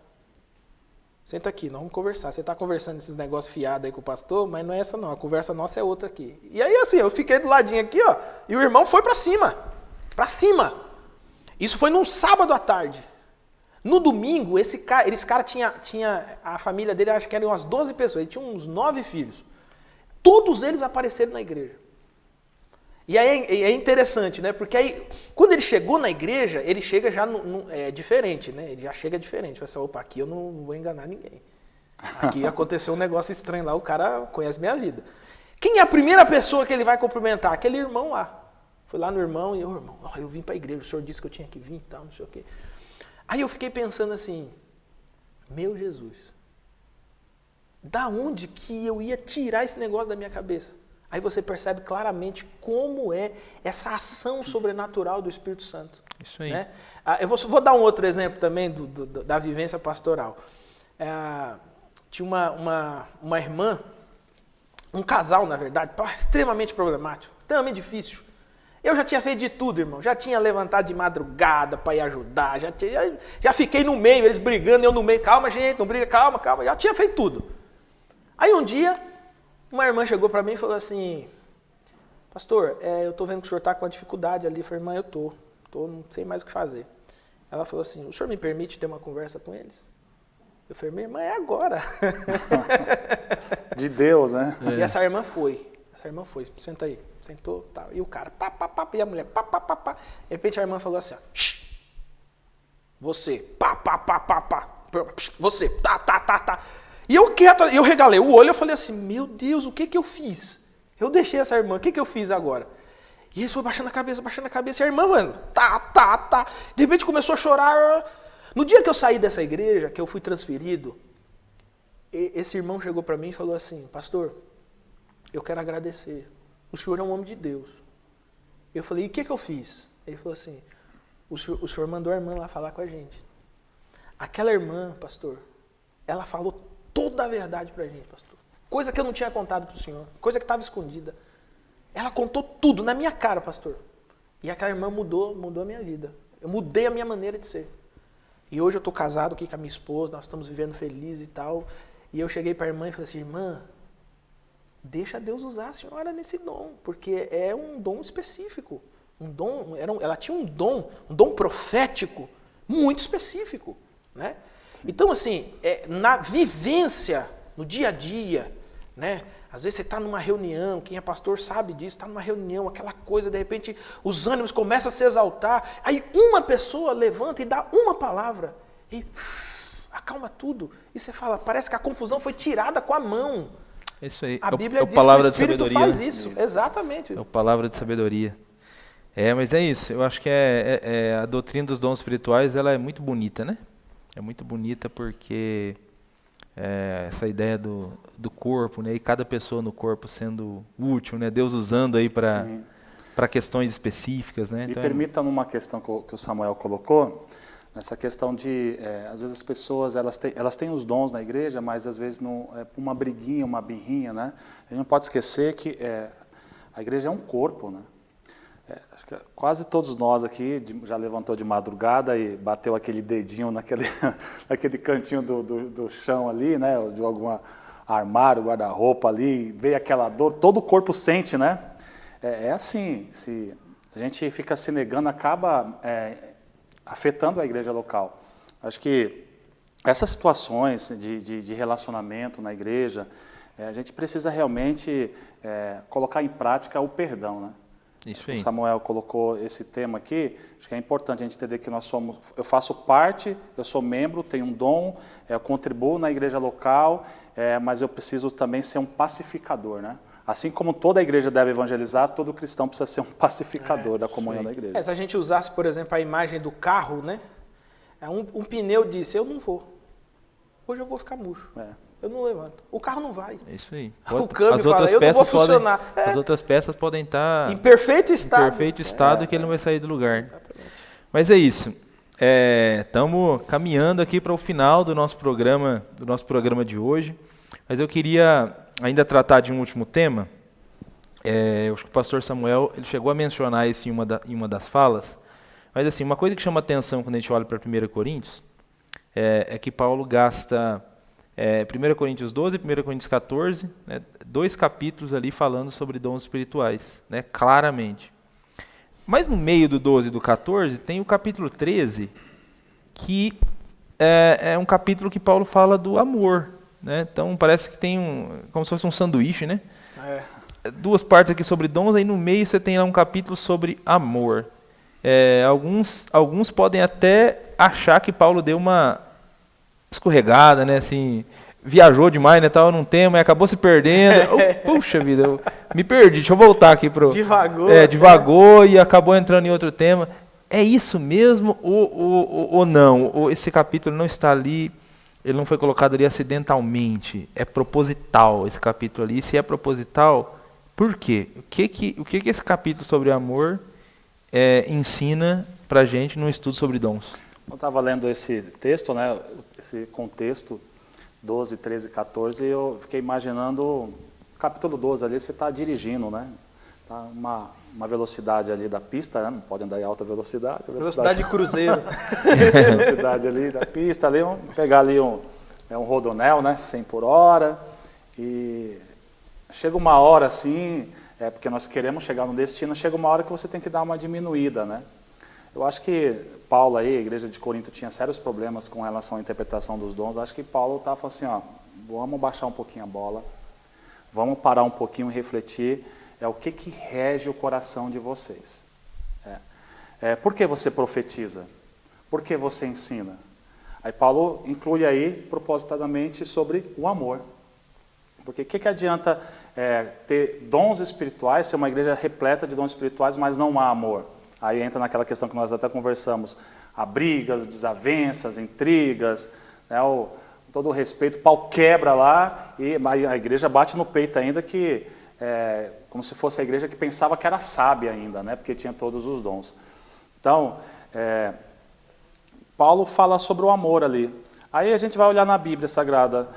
Senta aqui, nós vamos conversar. Você está conversando esses negócios fiados aí com o pastor, mas não é essa não, a conversa nossa é outra aqui. E aí assim, eu fiquei do ladinho aqui, ó, e o irmão foi para cima. Para cima. Isso foi num sábado à tarde. No domingo, esse cara tinha a família dele, acho que eram umas 12 pessoas, ele tinha uns 9 filhos. Todos eles apareceram na igreja. E aí é interessante, né? Porque aí, quando ele chegou na igreja, ele chega já diferente, né? Ele já chega diferente. Fala assim, opa, aqui eu não vou enganar ninguém. Aqui aconteceu um negócio estranho lá, o cara conhece minha vida. Quem é a primeira pessoa que ele vai cumprimentar? Aquele irmão lá. Foi lá no irmão e irmão, eu vim para a igreja, o senhor disse que eu tinha que vir e tal, não sei o quê. Aí eu fiquei pensando assim, meu Jesus, da onde que eu ia tirar esse negócio da minha cabeça? Aí você percebe claramente como é essa ação sobrenatural do Espírito Santo. Isso aí. Né? Eu vou dar um outro exemplo também da vivência pastoral. Tinha uma irmã, um casal, na verdade, extremamente problemático, extremamente difícil. Eu já tinha feito de tudo, irmão. Já tinha levantado de madrugada para ir ajudar. Já fiquei no meio, eles brigando, eu no meio. Calma, gente, não briga, calma. Já tinha feito tudo. Aí um dia, uma irmã chegou para mim e falou assim, pastor, eu estou vendo que o senhor está com uma dificuldade ali. Eu falei, irmã, eu estou, não sei mais o que fazer. Ela falou assim, o senhor me permite ter uma conversa com eles? Eu falei, minha irmã, é agora. De Deus, né? E essa irmã foi, senta aí. Sentou, tal. E o cara, pá, e a mulher, pá. De repente a irmã falou assim, ó, shh, você, pá, você, tá. E eu quieto, eu regalei o olho, eu falei assim, meu Deus, o que eu fiz? Eu deixei essa irmã, o que eu fiz agora? E eles foram baixando a cabeça, e a irmã, mano, tá. De repente começou a chorar. No dia que eu saí dessa igreja, que eu fui transferido, esse irmão chegou para mim e falou assim, pastor, eu quero agradecer. O senhor é um homem de Deus. Eu falei, e o que eu fiz? Ele falou assim, o senhor mandou a irmã lá falar com a gente. Aquela irmã, pastor, ela falou toda a verdade pra gente, pastor. Coisa que eu não tinha contado pro senhor, coisa que estava escondida. Ela contou tudo na minha cara, pastor. E aquela irmã mudou a minha vida. Eu mudei a minha maneira de ser. E hoje eu estou casado aqui com a minha esposa, nós estamos vivendo felizes e tal. E eu cheguei para a irmã e falei assim, irmã, deixa Deus usar a senhora nesse dom, porque é um dom específico. Ela tinha um dom profético muito específico, né? Então, assim, na vivência, no dia a dia, né? Às vezes você está numa reunião, quem é pastor sabe disso, está numa reunião, aquela coisa, de repente os ânimos começam a se exaltar, aí uma pessoa levanta e dá uma palavra e acalma tudo. E você fala, parece que a confusão foi tirada com a mão. Isso aí. A Bíblia diz palavra que o Espírito de sabedoria, faz isso. Exatamente. É a palavra de sabedoria. Mas é isso. Eu acho que a doutrina dos dons espirituais, ela é muito bonita, né? É muito bonita porque essa ideia do corpo, né? E cada pessoa no corpo sendo útil, né? Deus usando aí para questões específicas, né? Então, Me permita numa questão que o Samuel colocou, nessa questão de, às vezes as pessoas, elas têm os dons na igreja, mas às vezes não, uma briguinha, uma birrinha, né? A gente não pode esquecer que a igreja é um corpo, né? Acho que quase todos nós aqui já levantou de madrugada e bateu aquele dedinho naquele cantinho do chão ali, né? De algum armário, guarda-roupa ali, veio aquela dor, todo o corpo sente, né? É assim, se a gente fica se negando, acaba afetando a igreja local. Acho que essas situações de relacionamento na igreja, a gente precisa realmente colocar em prática o perdão, né? Isso aí. O Samuel colocou esse tema aqui, acho que é importante a gente entender que eu faço parte, eu sou membro, tenho um dom, eu contribuo na igreja local, mas eu preciso também ser um pacificador, né? Assim como toda a igreja deve evangelizar, todo cristão precisa ser um pacificador da comunhão da igreja. Se a gente usasse, por exemplo, a imagem do carro, né? Um pneu disse, eu não vou. Hoje eu vou ficar murcho. Eu não levanto. O carro não vai. É isso aí. O câmbio fala, eu não vou funcionar. As outras peças podem estar em perfeito estado. Em perfeito estado que ele não vai sair do lugar. Exatamente. Mas é isso. Estamos caminhando aqui para o final do nosso programa de hoje. Mas eu queria ainda tratar de um último tema. Eu acho que o pastor Samuel ele chegou a mencionar isso em uma das falas. Mas assim, uma coisa que chama atenção quando a gente olha para 1 Coríntios é que Paulo gasta 1 Coríntios 12 e 1 Coríntios 14, né, 2 capítulos ali falando sobre dons espirituais, né, claramente. Mas no meio do 12 e do 14 tem o capítulo 13, que é um capítulo que Paulo fala do amor. Né? Então parece que tem como se fosse um sanduíche, né? 2 partes aqui sobre dons, aí no meio você tem lá um capítulo sobre amor. Alguns podem até achar que Paulo deu uma escorregada, né, assim, viajou demais, né, tal, num tema e acabou se perdendo. Puxa vida, eu me perdi, deixa eu voltar aqui pro... Divagou e acabou entrando em outro tema. É isso mesmo ou não? Ou esse capítulo não está ali, ele não foi colocado ali acidentalmente, é proposital esse capítulo ali. Se é proposital, por quê? O que esse capítulo sobre amor ensina pra gente num estudo sobre dons? Eu estava lendo esse texto, né, esse contexto, 12, 13, 14, e eu fiquei imaginando, o capítulo 12 ali, você está dirigindo, né? Tá uma velocidade ali da pista, né? Não pode andar em alta velocidade. Velocidade de cruzeiro. Velocidade ali da pista, ali, pegar ali um rodonel, né, 100 por hora, e chega uma hora assim, porque nós queremos chegar no destino, chega uma hora que você tem que dar uma diminuída, né? Eu acho que Paulo aí, a igreja de Corinto tinha sérios problemas com relação à interpretação dos dons. Acho que Paulo estava falando assim, vamos baixar um pouquinho a bola, vamos parar um pouquinho e refletir, o que rege o coração de vocês. Por que você profetiza? Por que você ensina? Aí Paulo inclui aí, propositadamente, sobre o amor. Porque o que adianta ter dons espirituais, ser uma igreja repleta de dons espirituais, mas não há amor? Aí entra naquela questão que nós até conversamos, há brigas, desavenças, intrigas, né, todo o respeito, o pau quebra lá, e a igreja bate no peito ainda que, como se fosse a igreja que pensava que era sábia ainda, né, porque tinha todos os dons. Então, Paulo fala sobre o amor ali. Aí a gente vai olhar na Bíblia Sagrada,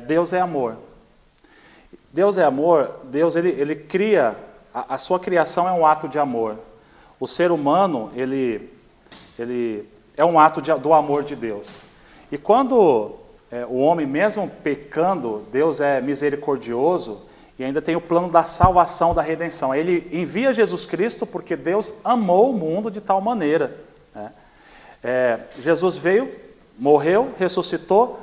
Deus é amor. Deus é amor, Deus ele cria, a sua criação é um ato de amor. O ser humano, ele é um ato do amor de Deus. E quando o homem, mesmo pecando, Deus é misericordioso e ainda tem o plano da salvação, da redenção. Ele envia Jesus Cristo porque Deus amou o mundo de tal maneira. Né? Jesus veio, morreu, ressuscitou,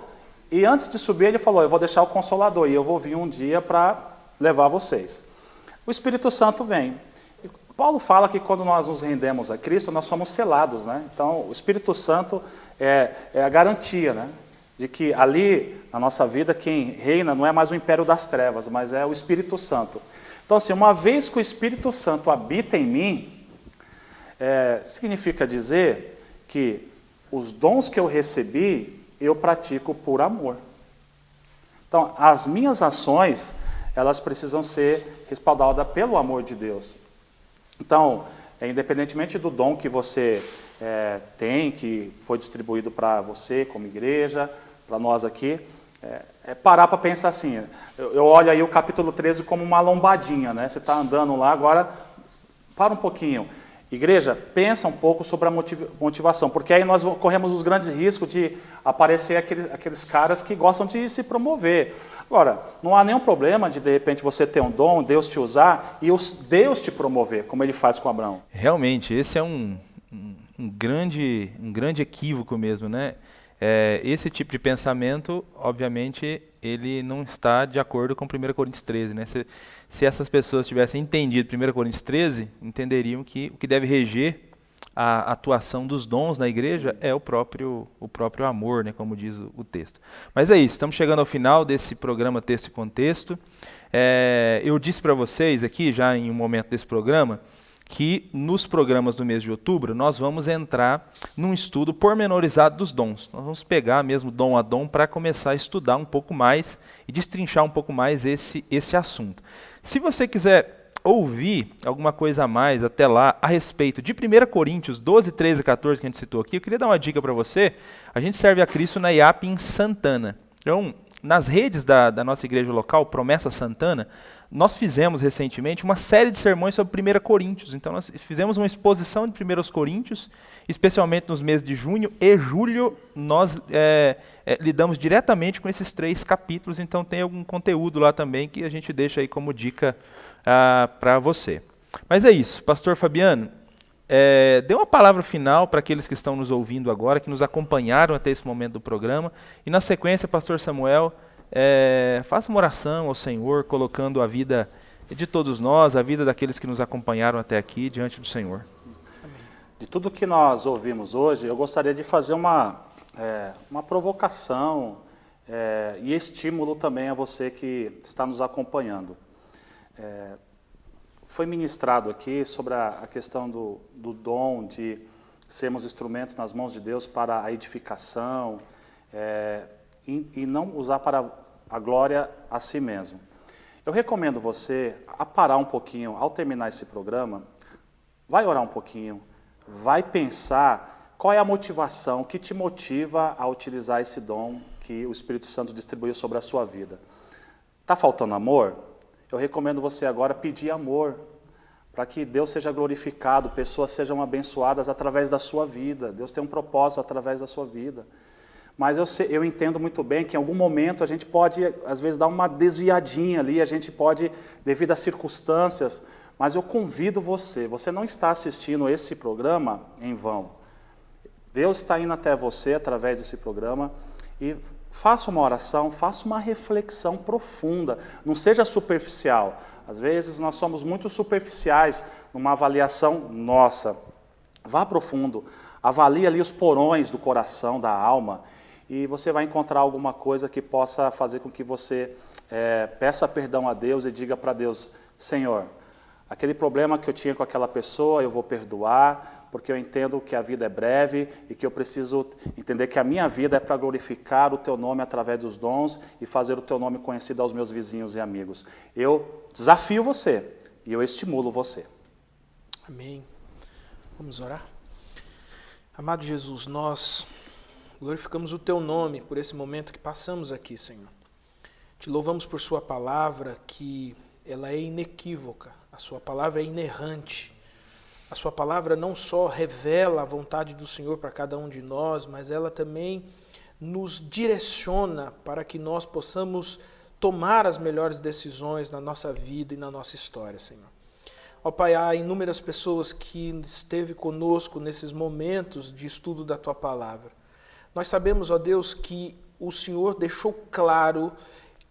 e antes de subir ele falou, eu vou deixar o Consolador e eu vou vir um dia para levar vocês. O Espírito Santo vem. E Paulo fala que quando nós nos rendemos a Cristo, nós somos selados. Né? Então, o Espírito Santo é a garantia, né? De que ali, na nossa vida, quem reina não é mais o império das trevas, mas é o Espírito Santo. Então, assim, uma vez que o Espírito Santo habita em mim, significa dizer que os dons que eu recebi, eu pratico por amor. Então, as minhas ações, elas precisam ser respaldadas pelo amor de Deus. Então, independentemente do dom que você tem, que foi distribuído para você como igreja, para nós aqui, parar para pensar assim, eu olho aí o capítulo 13 como uma lombadinha, né? Você está andando lá, agora para um pouquinho. Igreja, pensa um pouco sobre a motivação, porque aí nós corremos os grandes riscos de aparecer aqueles caras que gostam de se promover. Agora, não há nenhum problema de repente, você ter um dom, Deus te usar e Deus te promover, como ele faz com Abraão. Realmente, esse é um grande equívoco mesmo, né? Esse tipo de pensamento, obviamente, ele não está de acordo com 1 Coríntios 13. Né? Se essas pessoas tivessem entendido 1 Coríntios 13, entenderiam que o que deve reger a atuação dos dons na igreja é o próprio amor, né? Como diz o texto. Mas é isso, estamos chegando ao final desse programa Texto e Contexto. Eu disse para vocês aqui, já em um momento desse programa, que nos programas do mês de outubro nós vamos entrar num estudo pormenorizado dos dons. Nós vamos pegar mesmo dom a dom para começar a estudar um pouco mais e destrinchar um pouco mais esse assunto. Se você quiser ouvir alguma coisa a mais até lá a respeito de 1 Coríntios 12, 13 e 14 que a gente citou aqui, eu queria dar uma dica para você. A gente serve a Cristo na IAP em Santana. Então, nas redes da nossa igreja local, Promessa Santana, nós fizemos recentemente uma série de sermões sobre 1 Coríntios. Então, nós fizemos uma exposição de 1 Coríntios, especialmente nos meses de junho e julho, nós lidamos diretamente com esses 3 capítulos, então tem algum conteúdo lá também que a gente deixa aí como dica para você. Mas é isso, Pastor Fabiano, dê uma palavra final para aqueles que estão nos ouvindo agora, que nos acompanharam até esse momento do programa, e na sequência, Pastor Samuel, faça uma oração ao Senhor, colocando a vida de todos nós, a vida daqueles que nos acompanharam até aqui, diante do Senhor. De tudo que nós ouvimos hoje, eu gostaria de fazer uma provocação e estímulo também a você que está nos acompanhando. Foi ministrado aqui sobre a questão do dom de sermos instrumentos nas mãos de Deus para a edificação e não usar para a glória a si mesmo. Eu recomendo você a parar um pouquinho, ao terminar esse programa, vai orar um pouquinho, vai pensar qual é a motivação que te motiva a utilizar esse dom que o Espírito Santo distribuiu sobre a sua vida. Está faltando amor? Eu recomendo você agora pedir amor, para que Deus seja glorificado, pessoas sejam abençoadas através da sua vida. Deus tem um propósito através da sua vida. Mas eu entendo muito bem que em algum momento a gente pode, às vezes, dar uma desviadinha ali, a gente pode, devido às circunstâncias, mas eu convido você não está assistindo esse programa em vão. Deus está indo até você através desse programa e faça uma oração, faça uma reflexão profunda, não seja superficial. Às vezes nós somos muito superficiais numa avaliação nossa. Vá profundo, avalie ali os porões do coração, da alma, e você vai encontrar alguma coisa que possa fazer com que você peça perdão a Deus e diga para Deus, Senhor, aquele problema que eu tinha com aquela pessoa, eu vou perdoar, porque eu entendo que a vida é breve e que eu preciso entender que a minha vida é para glorificar o Teu nome através dos dons e fazer o Teu nome conhecido aos meus vizinhos e amigos. Eu desafio você e eu estimulo você. Amém. Vamos orar? Amado Jesus, nós glorificamos o Teu nome por esse momento que passamos aqui, Senhor. Te louvamos por Sua palavra, que ela é inequívoca, a Sua palavra é inerrante. A Sua palavra não só revela a vontade do Senhor para cada um de nós, mas ela também nos direciona para que nós possamos tomar as melhores decisões na nossa vida e na nossa história, Senhor. Ó Pai, há inúmeras pessoas que esteve conosco nesses momentos de estudo da Tua palavra. Nós sabemos, ó Deus, que o Senhor deixou claro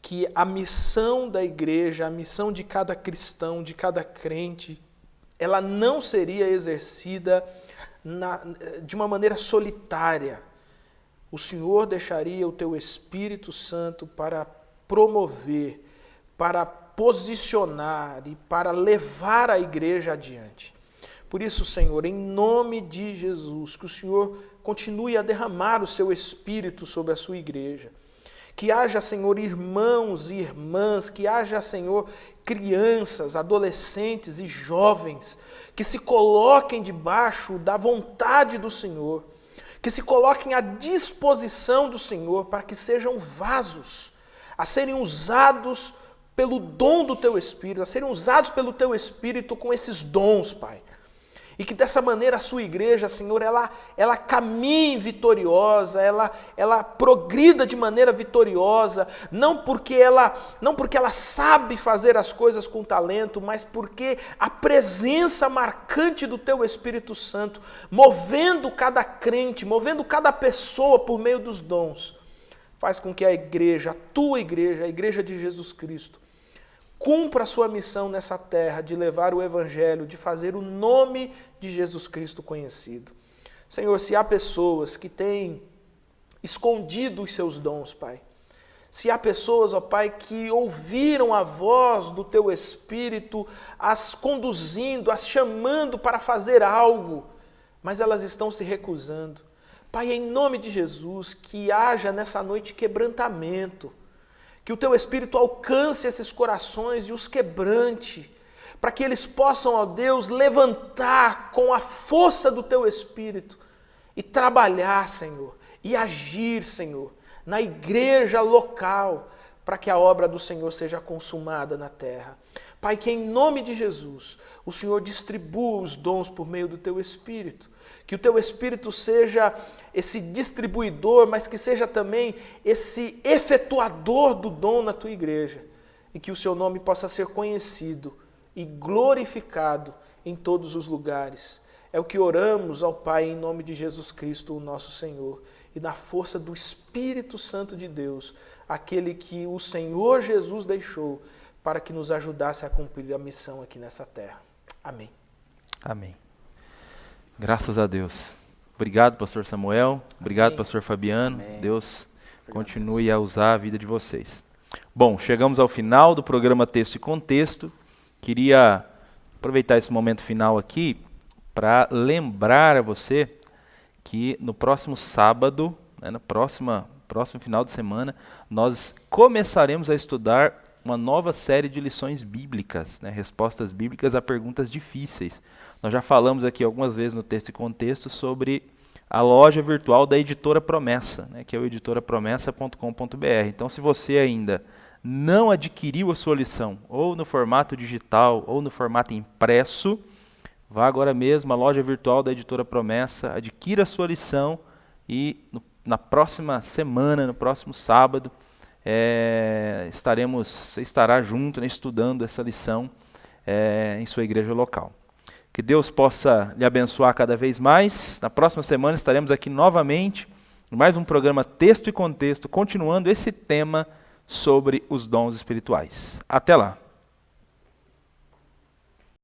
que a missão da igreja, a missão de cada cristão, de cada crente, ela não seria exercida de uma maneira solitária. O Senhor deixaria o Teu Espírito Santo para promover, para posicionar e para levar a igreja adiante. Por isso, Senhor, em nome de Jesus, que o Senhor continue a derramar o Seu Espírito sobre a Sua igreja. Que haja, Senhor, irmãos e irmãs, que haja, Senhor, crianças, adolescentes e jovens, que se coloquem debaixo da vontade do Senhor, que se coloquem à disposição do Senhor para que sejam vasos a serem usados pelo dom do Teu Espírito, a serem usados pelo Teu Espírito com esses dons, Pai. E que dessa maneira a Sua igreja, Senhor, ela caminhe vitoriosa, ela progrida de maneira vitoriosa, não porque ela sabe fazer as coisas com talento, mas porque a presença marcante do Teu Espírito Santo, movendo cada crente, movendo cada pessoa por meio dos dons, faz com que a igreja, a Tua igreja, a igreja de Jesus Cristo, cumpra a sua missão nessa terra de levar o Evangelho, de fazer o nome de Jesus Cristo conhecido. Senhor, se há pessoas que têm escondido os seus dons, Pai, se há pessoas, ó Pai, que ouviram a voz do Teu Espírito, as conduzindo, as chamando para fazer algo, mas elas estão se recusando. Pai, em nome de Jesus, que haja nessa noite quebrantamento, que o Teu Espírito alcance esses corações e os quebrante, para que eles possam, ó Deus, levantar com a força do Teu Espírito e trabalhar, Senhor, e agir, Senhor, na igreja local, para que a obra do Senhor seja consumada na terra. Pai, que em nome de Jesus, o Senhor distribua os dons por meio do Teu Espírito, que o Teu Espírito seja esse distribuidor, mas que seja também esse efetuador do dom na Tua igreja, e que o Seu nome possa ser conhecido e glorificado em todos os lugares. É o que oramos ao Pai em nome de Jesus Cristo, o nosso Senhor, e na força do Espírito Santo de Deus, aquele que o Senhor Jesus deixou para que nos ajudasse a cumprir a missão aqui nessa terra. Amém. Amém. Graças a Deus. Obrigado, pastor Samuel. Obrigado, Amém. pastor Fabiano. Amém. Deus Obrigado, continue a usar a vida de vocês. Bom, chegamos ao final do programa Texto e Contexto. Queria aproveitar esse momento final aqui para lembrar a você que no próximo sábado, no próximo final de semana, nós começaremos a estudar uma nova série de lições bíblicas, respostas bíblicas a perguntas difíceis. Nós já falamos aqui algumas vezes no Texto e Contexto sobre a loja virtual da Editora Promessa, que é o editorapromessa.com.br. Então, se você ainda não adquiriu a sua lição, ou no formato digital, ou no formato impresso, vá agora mesmo à loja virtual da Editora Promessa, adquira a sua lição e na próxima semana, no próximo sábado, você estará junto, estudando essa lição em sua igreja local. Que Deus possa lhe abençoar cada vez mais. Na próxima semana estaremos aqui novamente, em mais um programa Texto e Contexto, continuando esse tema sobre os dons espirituais. Até lá!